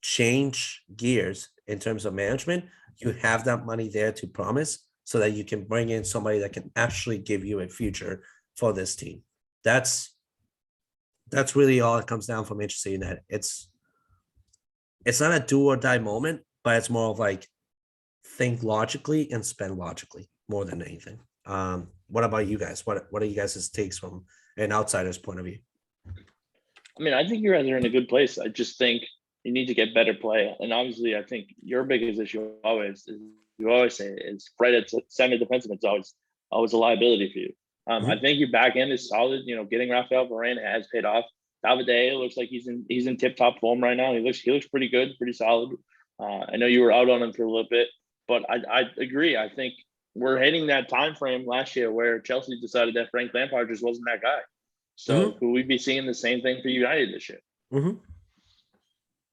change gears in terms of management, you have that money there to promise so that you can bring in somebody that can actually give you a future for this team. That's really all it comes down for Manchester United. It's not a do or die moment, but it's more of like think logically and spend logically more than anything. What about you guys? What are you guys' takes from an outsider's point of view? I mean, I think you guys are in a good place. I just think you need to get better play. And obviously, I think your biggest issue you always say is right at center defensive. It's always a liability for you. I think your back end is solid. You know, getting Rafael Varane has paid off. David De Gea looks like he's in tip top form right now. He looks pretty good, pretty solid. I know you were out on him for a little bit, but I agree. I think we're hitting that time frame last year where Chelsea decided that Frank Lampard just wasn't that guy. So could we be seeing the same thing for United this year?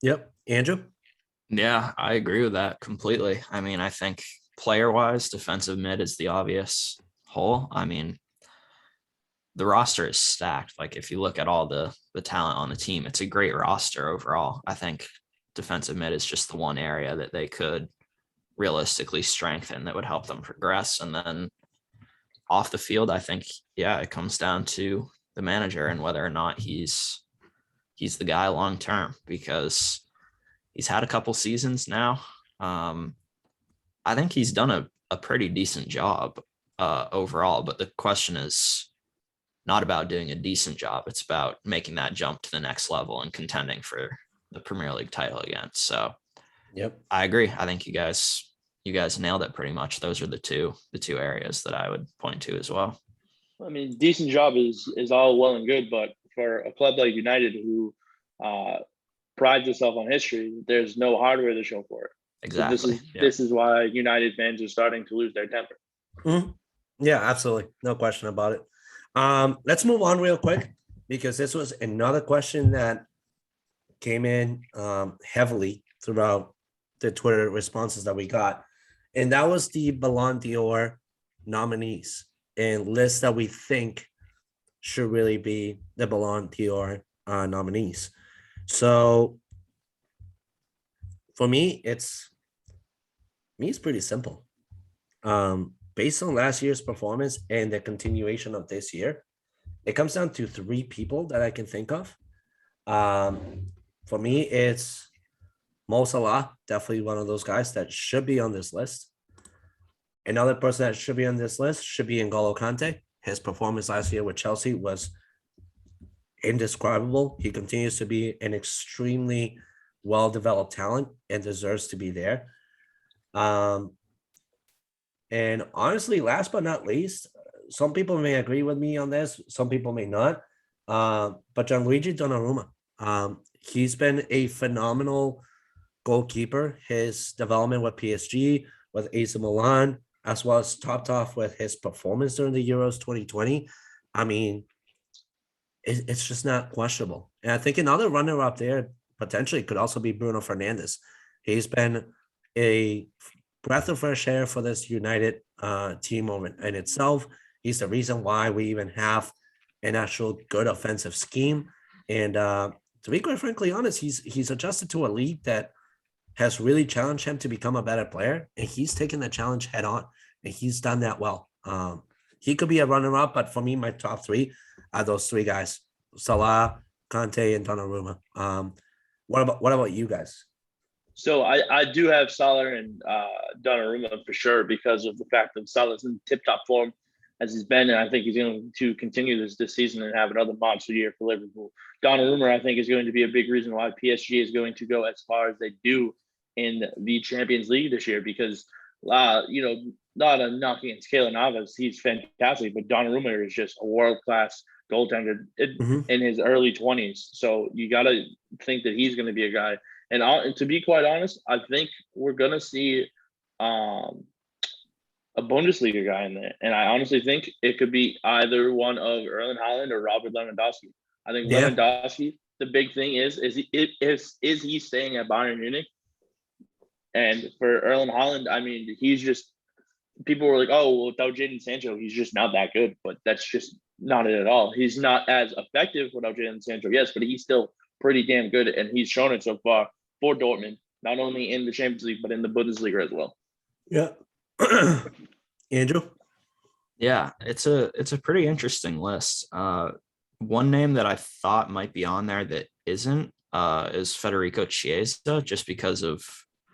Yep. Andrew? Yeah, I agree with that completely. I mean, I think player-wise, defensive mid is the obvious hole. I mean, the roster is stacked. Like, if you look at all the talent on the team, it's a great roster overall. I think defensive mid is just the one area that they could realistically strengthen that would help them progress. And then off the field, I think, it comes down to the manager and whether or not he's the guy long term, because he's had a couple seasons now. I think he's done a pretty decent job overall, but the question is not about doing a decent job. It's about making that jump to the next level and contending for the Premier League title again. So yep, I agree. I think you guys nailed it pretty much. Those are the two areas that I would point to as well. I mean, decent job is all well and good, but for a club like United who prides itself on history, there's no hardware to show for it. Exactly. So this is why United fans are starting to lose their temper. Yeah, absolutely. No question about it. Let's move on real quick. because this was another question that came in heavily throughout the Twitter responses that we got. And that was the Ballon d'Or nominees and list that we think should really be the Ballon d'Or nominees. So for me, it's pretty simple. Based on last year's performance and the continuation of this year, it comes down to three people that I can think of. For me, it's Mo Salah, definitely one of those guys that should be on this list. Another person that should be on this list should be Ngolo Kante. His performance last year with Chelsea was indescribable. He continues to be an extremely well-developed talent and deserves to be there. And honestly, last but not least, some people may agree with me on this, some people may not. But Gianluigi Donnarumma, he's been a phenomenal goalkeeper. His development with PSG, with AC Milan, as well as topped off with his performance during the Euros 2020. I mean, it's just not questionable. And I think another runner-up there potentially could also be Bruno Fernandez. He's been a breath of fresh air for this United team in itself. He's the reason why we even have an actual good offensive scheme. And to be quite frankly honest, he's adjusted to a league that has really challenged him to become a better player, and he's taken the challenge head on, and he's done that well. He could be a runner-up, but for me, my top three are those three guys: Salah, Kante, and Donnarumma. What about you guys? So I do have Salah and Donnarumma for sure, because of the fact that Salah's in tip-top form as he's been, and I think he's going to continue this season and have another monster year for Liverpool. Donnarumma, I think, is going to be a big reason why PSG is going to go as far as they do in the Champions League this year, because not a knock against Keylor Navas, he's fantastic, but Donnarumma is just a world-class goaltender in his early 20s. So you got to think that he's going to be a guy. And to be quite honest, I think we're going to see a Bundesliga guy in there. And I honestly think it could be either one of Erling Haaland or Robert Lewandowski. I think Lewandowski, the big thing is he staying at Bayern Munich? And for Erling Haaland, I mean, he's just, people were like, oh, well, without Jadon Sancho, he's just not that good. But that's just not it at all. He's not as effective without Jadon Sancho, yes, but he's still pretty damn good. And he's shown it so far for Dortmund, not only in the Champions League, but in the Bundesliga as well. Yeah. Andrew? Yeah, it's a pretty interesting list. One name that I thought might be on there that isn't is Federico Chiesa, just because of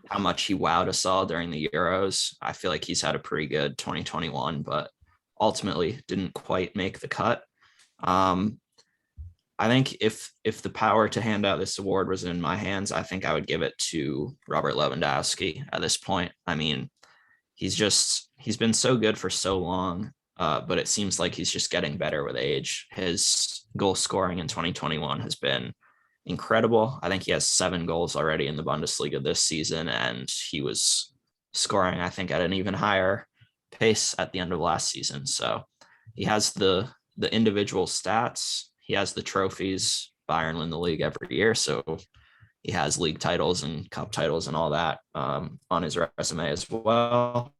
how much he wowed us all during the Euros. I feel like he's had a pretty good 2021, but ultimately didn't quite make the cut. I think if the power to hand out this award was in my hands, I think I would give it to Robert Lewandowski at this point. I mean, he's been so good for so long, but it seems like he's just getting better with age. His goal scoring in 2021 has been incredible. I think he has 7 goals already in the Bundesliga this season, and he was scoring, I think, at an even higher pace at the end of last season. So he has the individual stats. He has the trophies. Bayern win the league every year, so he has league titles and cup titles and all that on his resume as well.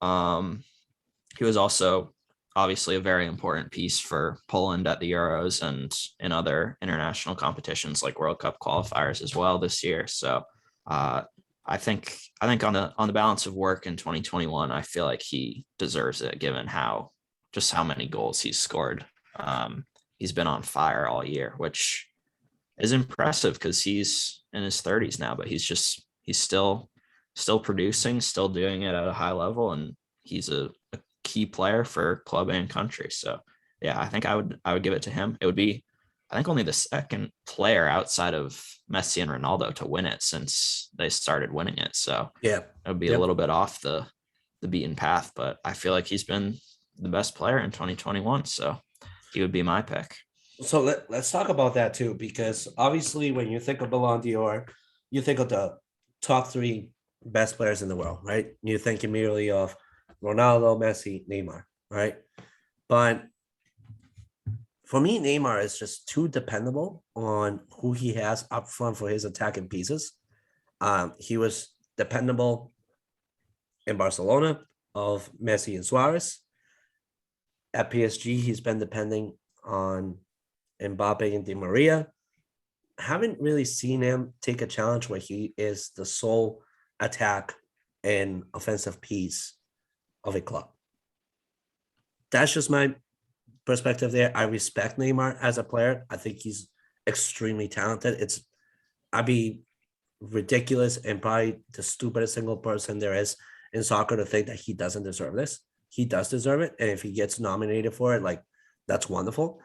He was also obviously a very important piece for Poland at the Euros and in other international competitions like World Cup qualifiers as well this year. So I think on the balance of work in 2021, I feel like he deserves it given how many goals he's scored. He's been on fire all year, which is impressive because he's in his 30s now, but he's still producing, still doing it at a high level, and he's a key player for club and country. So yeah, I think I would give it to him. It would be, I think, only the second player outside of Messi and Ronaldo to win it since they started winning it. So yeah, it would be a little bit off the beaten path, but I feel like he's been the best player in 2021. So he would be my pick. So let's talk about that too, because obviously when you think of Ballon d'Or, you think of the top 3 best players in the world, right? You think immediately of Ronaldo, Messi, Neymar, right? But for me, Neymar is just too dependable on who he has up front for his attacking pieces. He was dependable in Barcelona of Messi and Suarez. At PSG, he's been depending on Mbappe and Di Maria. Haven't really seen him take a challenge where he is the sole attack and offensive piece of a club. That's just my perspective there. I respect Neymar as a player. I think he's extremely talented. I'd be ridiculous and probably the stupidest single person there is in soccer to think that he doesn't deserve this. He does deserve it. And if he gets nominated for it, like, that's wonderful.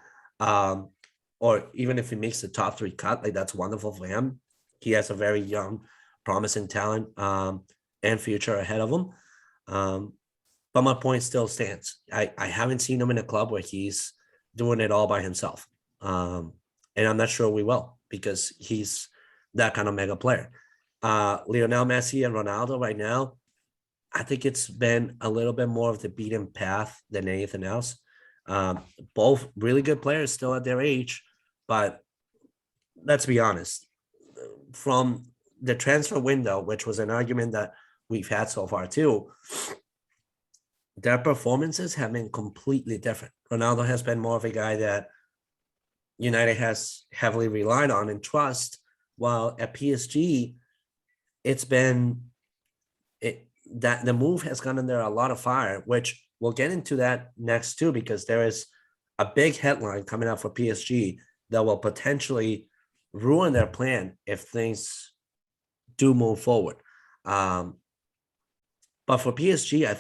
Or even if he makes the top 3 cut, like, that's wonderful for him. He has a very young, promising talent and future ahead of him. But my point still stands. I haven't seen him in a club where he's doing it all by himself. And I'm not sure we will, because he's that kind of mega player. Lionel Messi and Ronaldo right now, I think it's been a little bit more of the beaten path than anything else. Both really good players still at their age, but let's be honest, from the transfer window, which was an argument that we've had so far too, their performances have been completely different. Ronaldo has been more of a guy that United has heavily relied on and trust, while at PSG, it's been that the move has gotten there a lot of fire, which we'll get into that next too, because there is a big headline coming out for PSG that will potentially ruin their plan if things do move forward. But for PSG, I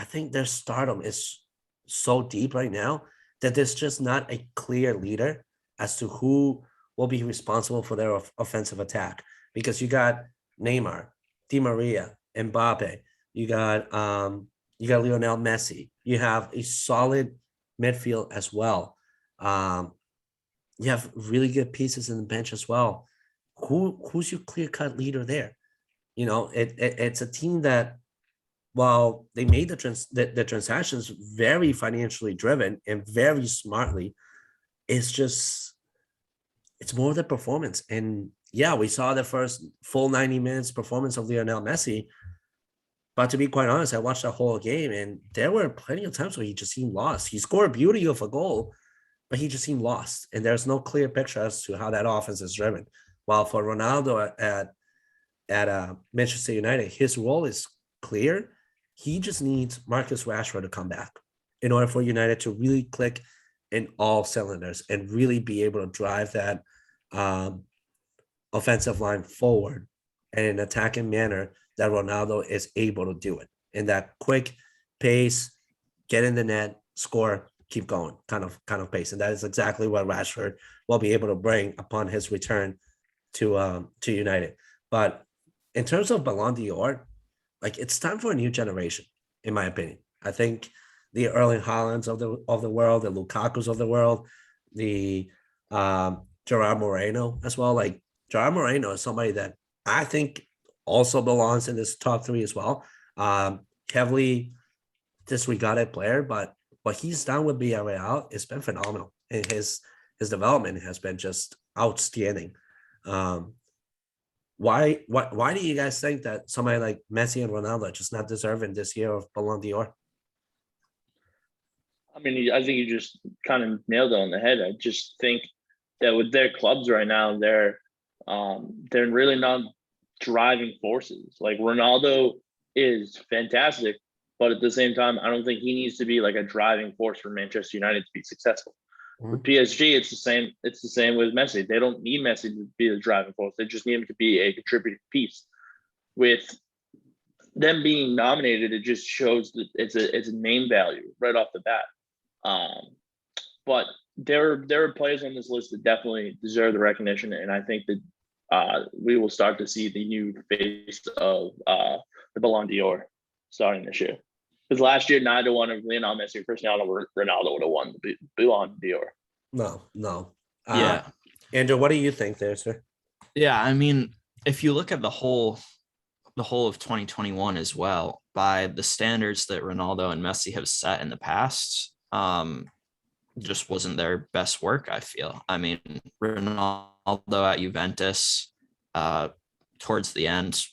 think their stardom is so deep right now that there's just not a clear leader as to who will be responsible for their offensive attack. Because you got Neymar, Di Maria, Mbappe, you got Lionel Messi. You have a solid midfield as well. You have really good pieces in the bench as well. Who's your clear-cut leader there? You know, it's a team that, while they made the transactions very financially driven and very smartly, it's more of the performance. And yeah, we saw the first full 90 minutes performance of Lionel Messi. But to be quite honest, I watched the whole game and there were plenty of times where he just seemed lost. He scored beauty of a goal, but he just seemed lost. And there's no clear picture as to how that offense is driven. While for Ronaldo at Manchester United, his role is clear. He just needs Marcus Rashford to come back in order for United to really click in all cylinders and really be able to drive that offensive line forward in an attacking manner that Ronaldo is able to do it in that quick pace, get in the net, score, keep going kind of pace. And that is exactly what Rashford will be able to bring upon his return to United. But in terms of Ballon d'Or, like, it's time for a new generation, in my opinion. I think the Erling Haalands of the world, the Lukakus of the world, the Gerard Moreno as well. Like, Gerard Moreno is somebody that I think also belongs in this top 3 as well. Heavily disregarded player, but what he's done with Villarreal, it's been phenomenal. And his development has been just outstanding. Why do you guys think that somebody like Messi and Ronaldo are just not deserving this year of Ballon d'Or? I mean, I think you just kind of nailed it on the head. I just think that with their clubs right now, they're really not driving forces. Like, Ronaldo is fantastic, but at the same time, I don't think he needs to be like a driving force for Manchester United to be successful. Mm-hmm. With PSG, it's the same. It's the same with Messi. They don't need Messi to be the driving force. They just need him to be a contributing piece. With them being nominated, it just shows that it's a name value right off the bat. But there are players on this list that definitely deserve the recognition, and I think that we will start to see the new face of the Ballon d'Or starting this year. Because last year, neither one of Lionel Messi or Cristiano Ronaldo would have won the Ballon d'Or. No. Yeah. Andrew, what do you think there, sir? Yeah, I mean, if you look at the whole of 2021 as well, by the standards that Ronaldo and Messi have set in the past, just wasn't their best work, I feel. I mean, Ronaldo at Juventus, towards the end,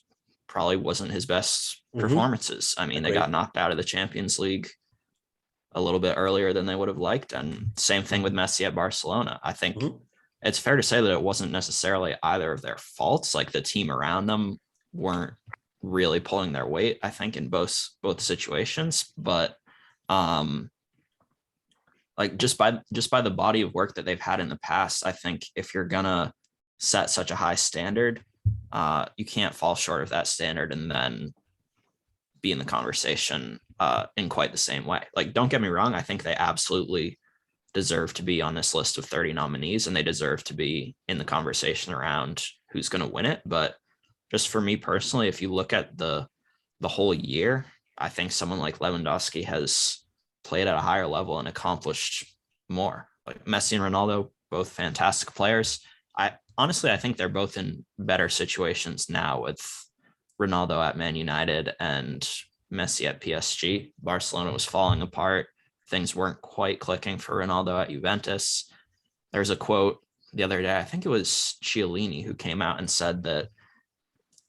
probably wasn't his best performances. I mean, they got knocked out of the Champions League a little bit earlier than they would have liked. And same thing with Messi at Barcelona. I think it's fair to say that it wasn't necessarily either of their faults. Like the team around them weren't really pulling their weight, I think, in both situations. But like just by the body of work that they've had in the past, I think if you're gonna set such a high standard, you can't fall short of that standard and then be in the conversation in quite the same way. Like, don't get me wrong, I think they absolutely deserve to be on this list of 30 nominees, and they deserve to be in the conversation around who's going to win it. But just for me personally, if you look at the whole year, I think someone like Lewandowski has played at a higher level and accomplished more. Like Messi and Ronaldo, both fantastic players. I think they're both in better situations now, with Ronaldo at Man United and Messi at PSG. Barcelona was falling apart. Things weren't quite clicking for Ronaldo at Juventus. There's a quote the other day, I think it was Chiellini, who came out and said that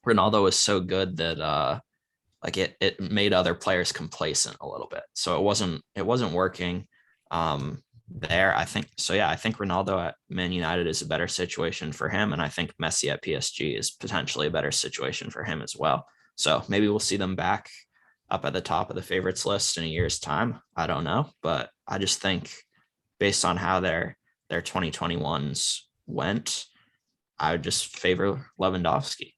Ronaldo was so good that like it made other players complacent a little bit. So it wasn't working there. I think so. Yeah, I think Ronaldo at Man United is a better situation for him, and I think Messi at PSG is potentially a better situation for him as well. So maybe we'll see them back up at the top of the favorites list in a year's time. I don't know, but I just think based on how their 2021s went, I would just favor Lewandowski.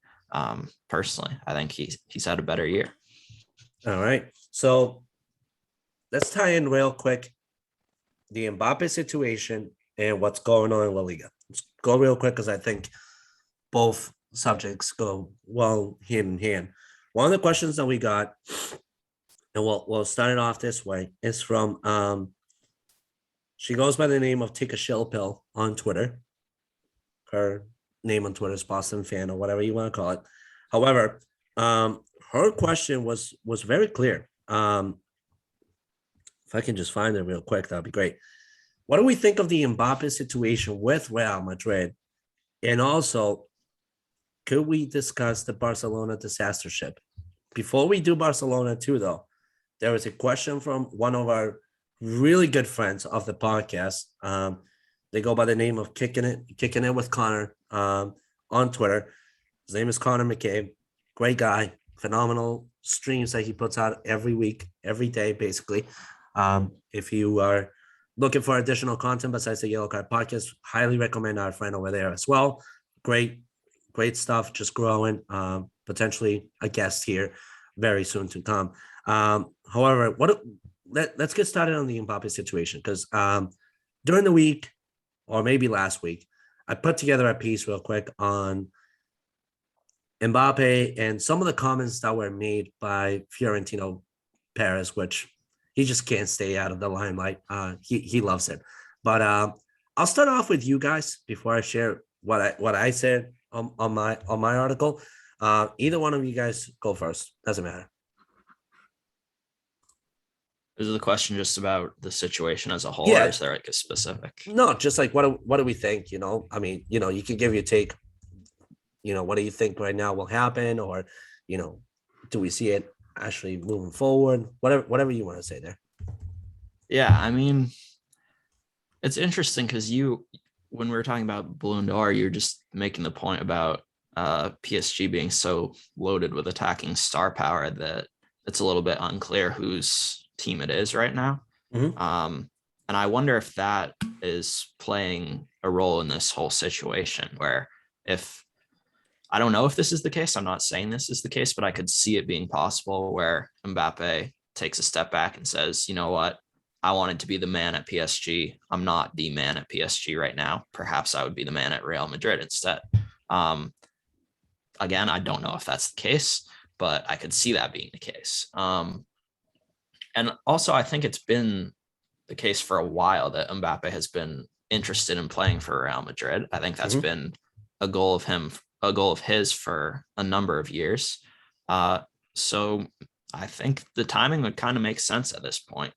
Personally, I think he's had a better year. All right, so let's tie in real quick the Mbappe situation and what's going on in La Liga. Let's go real quick because I think both subjects go well hand in hand. One of the questions that we got, and we'll start it off this way, is from she goes by the name of Take a Shill Pill on Twitter. Her name on Twitter is Boston Fan, or whatever you want to call it. However, her question was very clear. If I can just find it real quick, that'd be great. What do we think of the Mbappe situation with Real Madrid? And also, could we discuss the Barcelona disaster ship? Before we do Barcelona too, though, there was a question from one of our really good friends of the podcast. They go by the name of Kicking It with Connor on Twitter. His name is Connor McCabe. Great guy. Phenomenal streams that he puts out every week, every day, basically. If you are looking for additional content besides the Yellow Card podcast, highly recommend our friend over there as well. Great stuff, just growing. Potentially a guest here very soon to come. However, let's get started on the Mbappe situation, because during the week, or maybe last week, I put together a piece real quick on Mbappe and some of the comments that were made by Fiorentino Perez, which he just can't stay out of the limelight. He loves it. But I'll start off with you guys before I share what I said on my article. Either one of you guys go first. Doesn't matter. Is the question just about the situation as a whole, Yeah. or is there like a specific? No, just like what do we think? I mean, you can give your take. What do you think right now will happen, or do we see it actually moving forward? Whatever you want to say there. Yeah, I mean, it's interesting because when we were talking about Ballon d'Or, you're just making the point about PSG being so loaded with attacking star power that it's a little bit unclear whose team it is right now. Mm-hmm. And I wonder if that is playing a role in this whole situation, where I don't know if this is the case. I'm not saying this is the case, but I could see it being possible where Mbappe takes a step back and says, you know what? I wanted to be the man at PSG. I'm not the man at PSG right now. Perhaps I would be the man at Real Madrid instead. Again, I don't know if that's the case, but I could see that being the case. And also, I think it's been the case for a while that Mbappe has been interested in playing for Real Madrid. I think that's been a goal of his for a number of years. So I think the timing would kind of make sense at this point.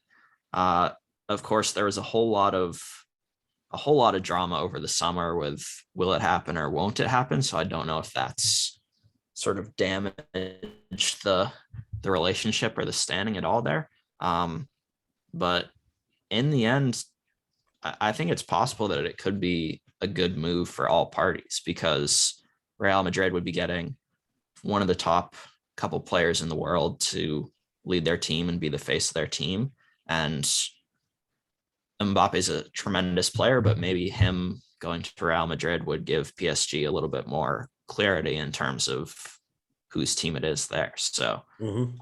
of course, there was a whole lot of drama over the summer with will it happen or won't it happen. So I don't know if that's sort of damaged the relationship or the standing at all there. But in the end, I think it's possible that it could be a good move for all parties, because Real Madrid would be getting one of the top couple players in the world to lead their team and be the face of their team. And Mbappe is a tremendous player, but maybe him going to Real Madrid would give PSG a little bit more clarity in terms of whose team it is there. So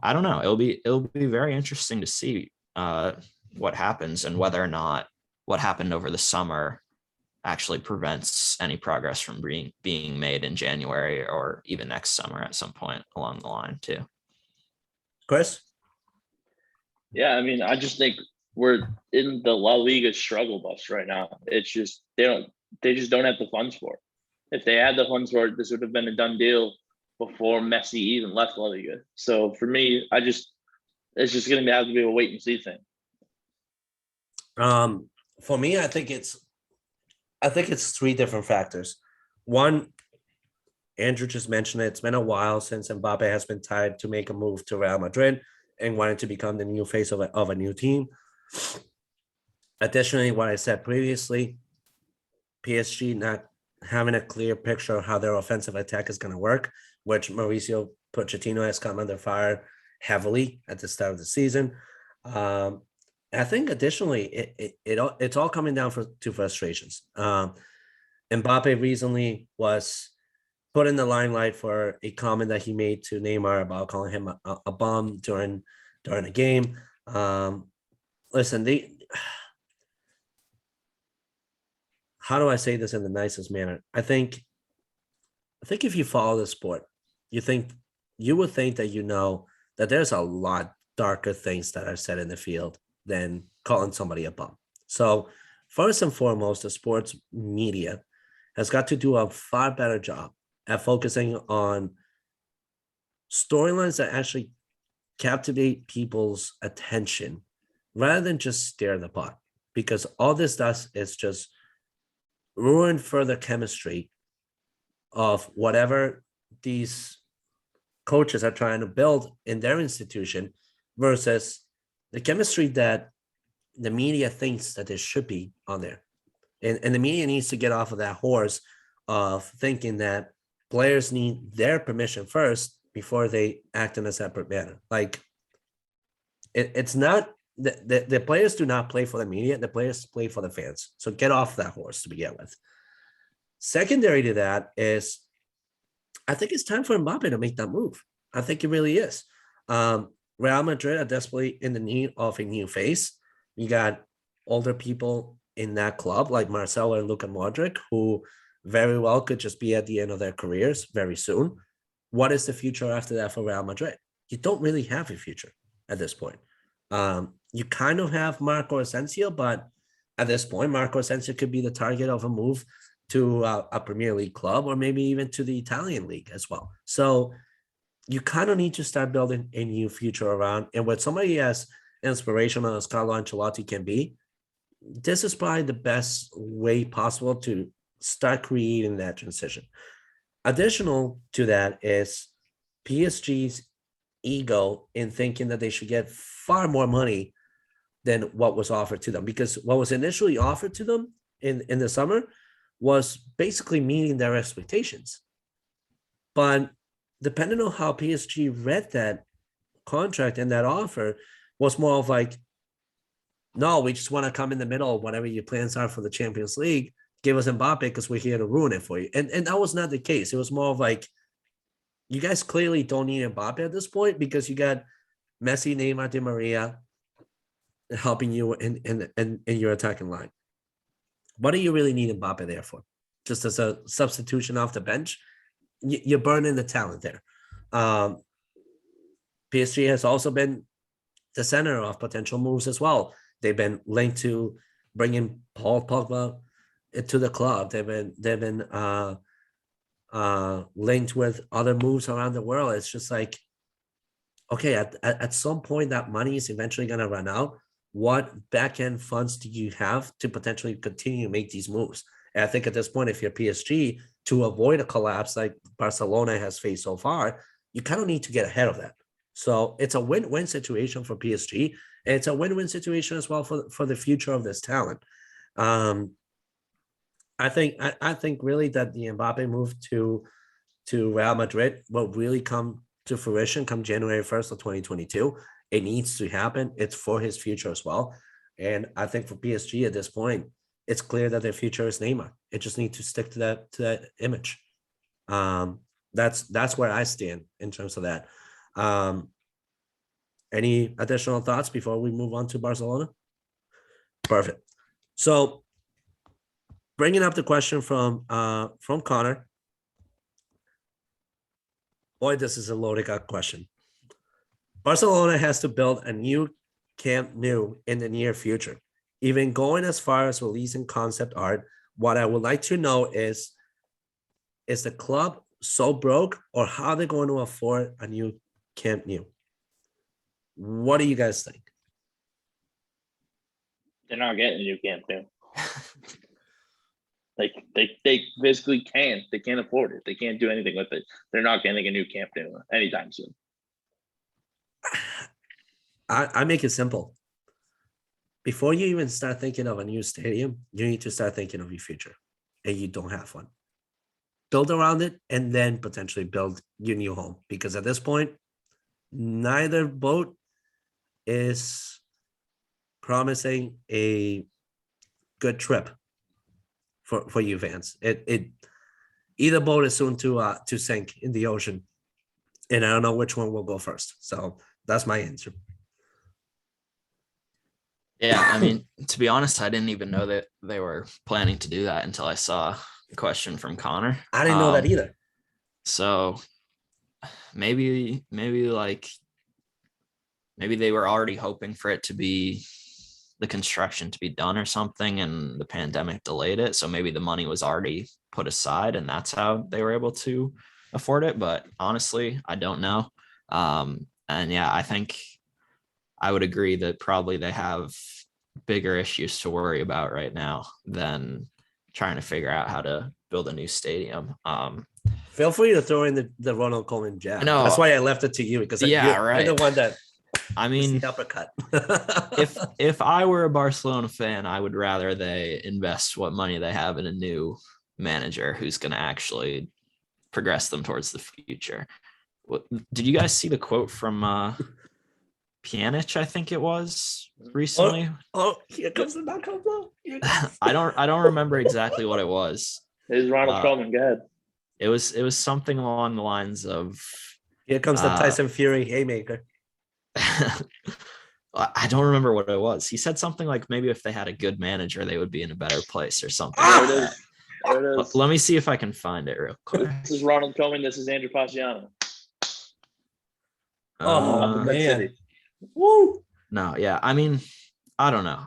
I don't know. It'll be very interesting to see what happens and whether or not what happened over the summer actually prevents any progress from being made in January or even next summer at some point along the line too. Chris? Yeah, I mean, I just think we're in the La Liga struggle bus right now. It's just they just don't have the funds for it. If they had the funds for it, this would have been a done deal before Messi even left La Liga. So for me, it's just going to have to be a wait and see thing. For me, I think it's three different factors. One, Andrew just mentioned it. It's been a while since Mbappe has been tied to make a move to Real Madrid and wanted to become the new face of a new team. Additionally, what I said previously, PSG not having a clear picture of how their offensive attack is going to work, which Mauricio Pochettino has come under fire heavily at the start of the season. I think additionally, it's all coming down to frustrations. Mbappe recently was put in the limelight for a comment that he made to Neymar about calling him a bum during a game. Listen, how do I say this in the nicest manner? I think if you follow the sport, you would think that that there's a lot darker things that are said in the field than calling somebody a bum. So first and foremost, the sports media has got to do a far better job at focusing on storylines that actually captivate people's attention rather than just stir the pot, because all this does is just ruin further chemistry of whatever these coaches are trying to build in their institution versus the chemistry that the media thinks that there should be on there. And the media needs to get off of that horse of thinking that players need their permission first before they act in a separate manner. Like, it's not the players do not play for the media. The players play for the fans. So get off that horse to begin with. Secondary to that is, I think it's time for Mbappe to make that move. I think it really is. Real Madrid are desperately in the need of a new face. You got older people in that club like Marcelo and Luka Modric, who very well could just be at the end of their careers very soon. What is the future after that for Real Madrid? You don't really have a future at this point. You kind of have Marco Asensio, but at this point, Marco Asensio could be the target of a move to a Premier League club or maybe even to the Italian league as well. So you kind of need to start building a new future around. And with somebody as inspirational as Carlo Ancelotti can be, this is probably the best way possible to start creating that transition. Additional to that is PSG's ego in thinking that they should get far more money than what was offered to them, because what was initially offered to them in the summer was basically meeting their expectations. But depending on how PSG read that contract and that offer, was more of like, no, we just want to come in the middle of whatever your plans are for the Champions League. Give us Mbappe because we're here to ruin it for you. And that was not the case. It was more of like, you guys clearly don't need Mbappe at this point because you got Messi, Neymar, Di Maria helping you in your attacking line. What do you really need Mbappe there for? Just as a substitution off the bench? You're burning the talent there. PSG has also been the center of potential moves as well. They've been linked to bringing Paul Pogba to the club. They've been linked with other moves around the world. It's just like, okay, at some point that money is eventually going to run out. what back end funds do you have to potentially continue to make these moves? And I think at this point, if you're PSG, to avoid a collapse like Barcelona has faced so far, you kind of need to get ahead of that. So it's a win-win situation for PSG, and it's a win-win situation as well for the future of this talent. I think really that the Mbappe move to Real Madrid will really come to fruition come January 1st of 2022. It needs to happen. It's for his future as well. And I think for PSG at this point, it's clear that their future is Neymar. It just needs to stick to that image. That's where I stand in terms of that. Any additional thoughts before we move on to Barcelona? Perfect. So bringing up the question from Connor. Boy, this is a loaded question. Barcelona has to build a new Camp Nou in the near future, even going as far as releasing concept art. What I would like to know is the club so broke, or how they're going to afford a new Camp Nou? What do you guys think? They're not getting a new Camp Nou. They physically can't. They can't afford it. They can't do anything with it. They're not getting a new Camp Nou anytime soon. I make it simple. Before you even start thinking of a new stadium, you need to start thinking of your future, and you don't have one. Build around it, and then potentially build your new home. Because at this point, neither boat is promising a good trip for you fans. Either boat is soon to sink in the ocean, and I don't know which one will go first. So that's my answer. Yeah, I mean, to be honest, I didn't even know that they were planning to do that until I saw a question from Connor. I didn't know that either. So maybe they were already hoping for it to be the construction to be done or something, and the pandemic delayed it. So maybe the money was already put aside, and that's how they were able to afford it. But honestly, I don't know. And yeah, I think I would agree that probably they have bigger issues to worry about right now than trying to figure out how to build a new stadium. Feel free to throw in the Ronald Koeman jab. No, that's why I left it to you, because right. You're the one that. I mean, the uppercut. if I were a Barcelona fan, I would rather they invest what money they have in a new manager who's going to actually progress them towards the future. Did you guys see the quote from Pjanic, I think it was recently? Oh, here comes the knockout blow. I don't remember exactly what it was. It is Ronald Koeman. Go ahead. It was something along the lines of, here comes the Tyson Fury haymaker. I don't remember what it was. He said something like maybe if they had a good manager, they would be in a better place or something. There it is. Let me see if I can find it real quick. This is Ronald Koeman. This is Andrew Paciano. Oh man. Woo! No, yeah. I mean, I don't know.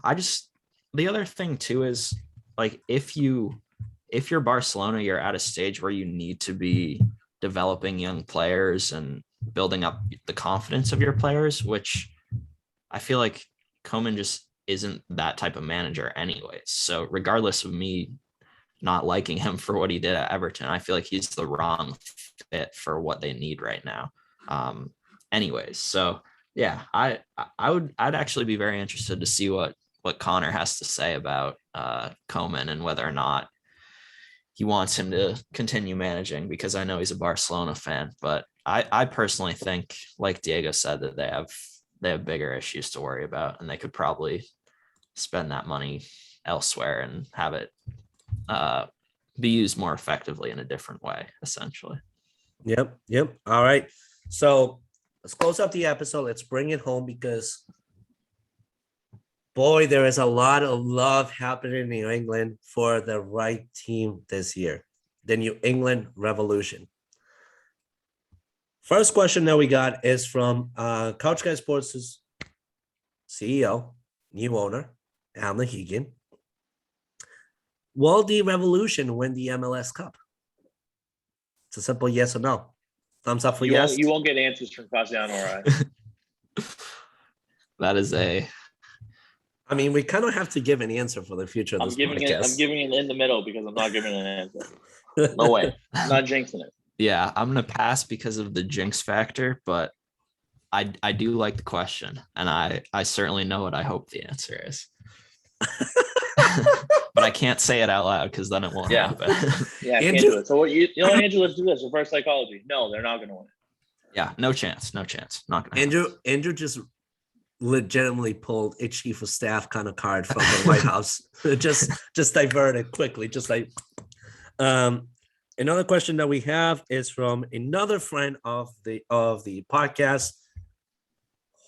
The other thing too is, like, if you're Barcelona, you're at a stage where you need to be developing young players and building up the confidence of your players, which I feel like Koeman just isn't that type of manager anyways. So regardless of me not liking him for what he did at Everton, I feel like he's the wrong fit for what they need right now. Anyways, so yeah, I'd actually be very interested to see what Connor has to say about Koeman and whether or not he wants him to continue managing, because I know he's a Barcelona fan, but I personally think, like Diego said, that they have bigger issues to worry about, and they could probably spend that money elsewhere and have it be used more effectively in a different way, essentially. Yep. All right. So let's close up the episode. Let's bring it home, because boy, there is a lot of love happening in New England for the right team this year, the New England Revolution. First question that we got is from Couch Guy Sports' CEO, new owner, Al Nahigian. Will the Revolution win the MLS Cup? It's a simple yes or no. Thumbs up for yes. You won't get answers from Paciano or I. That is I mean, we kind of have to give an answer for the future of I'm this giving podcast. it in the middle because I'm not giving an answer. No way. I'm not jinxing it. Yeah, I'm gonna pass because of the jinx factor, but I do like the question, and I certainly know what I hope the answer is. But I can't say it out loud because then it won't happen. Yeah, I can't Andrew- do it. So what you know what, Andrew, let's do this. Reverse psychology. No, they're not gonna win it. Yeah, no chance. Not gonna happen. Andrew just legitimately pulled a chief of staff kind of card from the White House. just diverted quickly, just like another question that we have is from another friend of the podcast,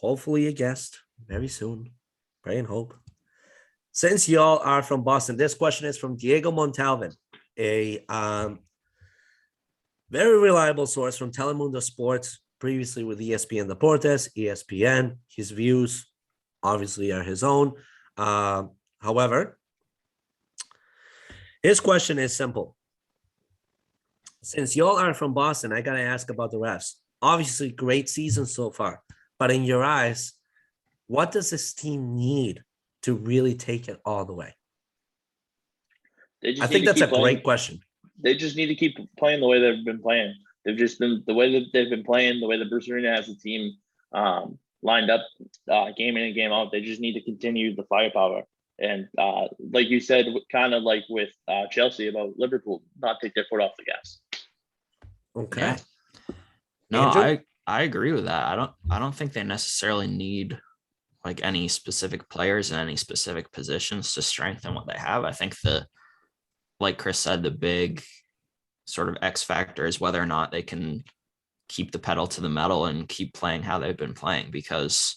hopefully a guest very soon. Pray and hope. Since y'all are from Boston, this question is from Diego Montalvan, a very reliable source from Telemundo Sports, previously with ESPN Deportes, ESPN. His views obviously are his own. However, his question is simple. Since y'all are from Boston, I got to ask about the refs. Obviously, great season so far. But in your eyes, what does this team need to really take it all the way? I think that's a great question. They just need to keep playing the way they've been playing. They've just been the way that they've been playing, the way that Bruce Arena has the team lined up game in and game out. They just need to continue the firepower. And like you said, kind of like with Chelsea about Liverpool, not take their foot off the gas. Okay. Yeah. No, Andrew? I agree with that. I don't think they necessarily need like any specific players in any specific positions to strengthen what they have. I think like Chris said, the big sort of X factor is whether or not they can keep the pedal to the metal and keep playing how they've been playing, because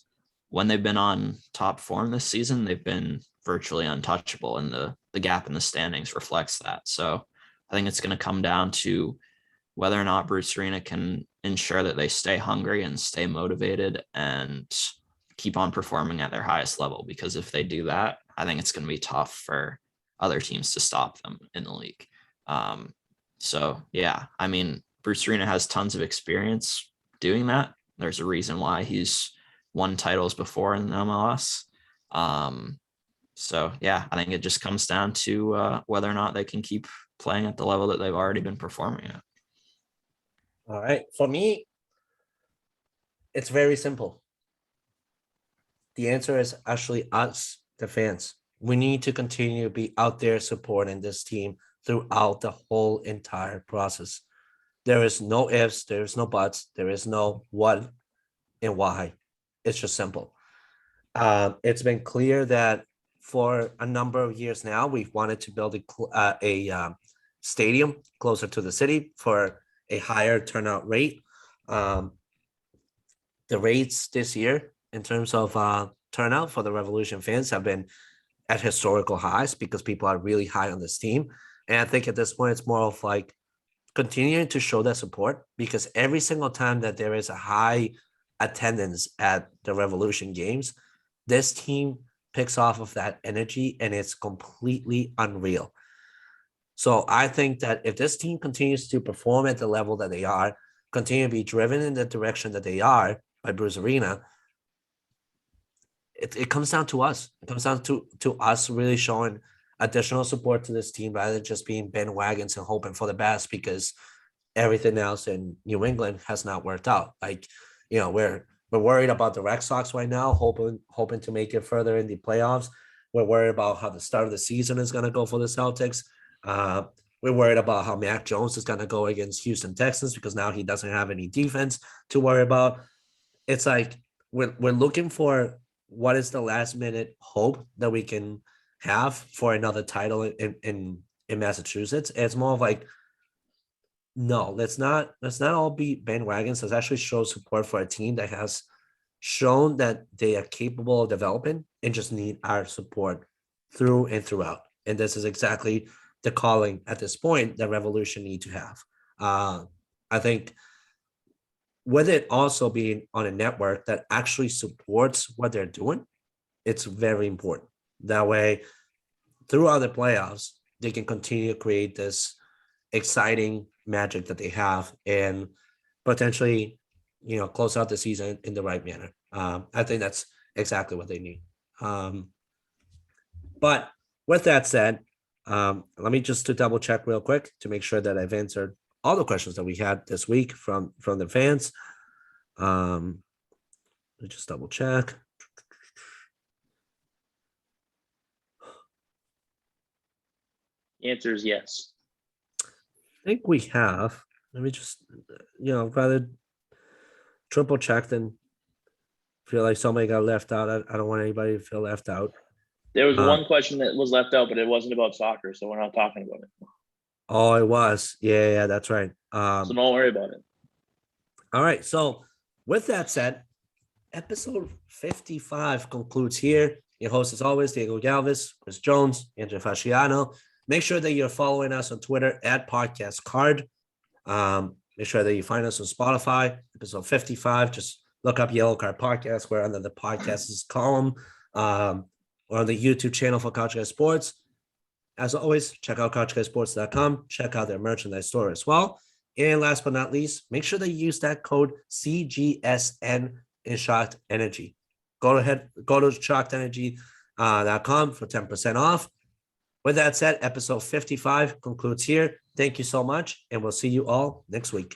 when they've been on top form this season, they've been virtually untouchable, and the gap in the standings reflects that. So I think it's going to come down to whether or not Bruce Arena can ensure that they stay hungry and stay motivated and keep on performing at their highest level, because if they do that, I think it's going to be tough for other teams to stop them in the league. So yeah, I mean, Bruce Arena has tons of experience doing that. There's a reason why he's won titles before in MLS. So yeah, I think it just comes down to whether or not they can keep playing at the level that they've already been performing at. All right. For me, it's very simple. The answer is actually us, the fans. We need to continue to be out there supporting this team throughout the whole entire process. There is no ifs, there is no buts, there is no what and why. It's just simple. It's been clear that for a number of years now, we've wanted to build a stadium closer to the city for a higher turnout rate. The rates this year in terms of turnout for the Revolution fans have been at historical highs because people are really high on this team. And I think at this point, it's more of like continuing to show that support, because every single time that there is a high attendance at the Revolution games, this team picks off of that energy and it's completely unreal. So I think that if this team continues to perform at the level that they are, continue to be driven in the direction that they are by Bruce Arena, it comes down to us. It comes down to us really showing additional support to this team rather than just being bandwagons and hoping for the best, because everything else in New England has not worked out. Like, you know, we're worried about the Red Sox right now, hoping to make it further in the playoffs. We're worried about how the start of the season is going to go for the Celtics. We're worried about how Mac Jones is going to go against Houston Texans, because now he doesn't have any defense to worry about. It's like we're looking for what is the last minute hope that we can have for another title in Massachusetts. It's more of like, no, let's not all be bandwagons. Let's actually show support for a team that has shown that they are capable of developing and just need our support through and throughout. And this is exactly the calling at this point that Revolution need to have. I think with it also being on a network that actually supports what they're doing, it's very important. That way, throughout the playoffs, they can continue to create this exciting magic that they have and potentially, you know, close out the season in the right manner. I think that's exactly what they need. But with that said, let me just to double check real quick to make sure that I've answered all the questions that we had this week from the fans. Let me just double check. The answer is yes. I think we have. Let me just, rather triple check than feel like somebody got left out. I don't want anybody to feel left out. There was one question that was left out, but it wasn't about soccer, so we're not talking about it. Oh, it was. Yeah, that's right. So don't worry about it. All right. So with that said, episode 55 concludes here. Your host, as always, Diego Galvez, Chris Jones, Andrea Fasciano. Make sure that you're following us on Twitter at Podcast Card. Make sure that you find us on Spotify, episode 55. Just look up Yellow Card Podcast. We're under the podcasts column. Or on the YouTube channel for Couch Guys Sports. As always, check out couchguysports.com. Check out their merchandise store as well. And last but not least, make sure that you use that code CGSN in Shocked Energy. Go to shockedenergy.com for 10% off. With that said, episode 55 concludes here. Thank you so much, and we'll see you all next week.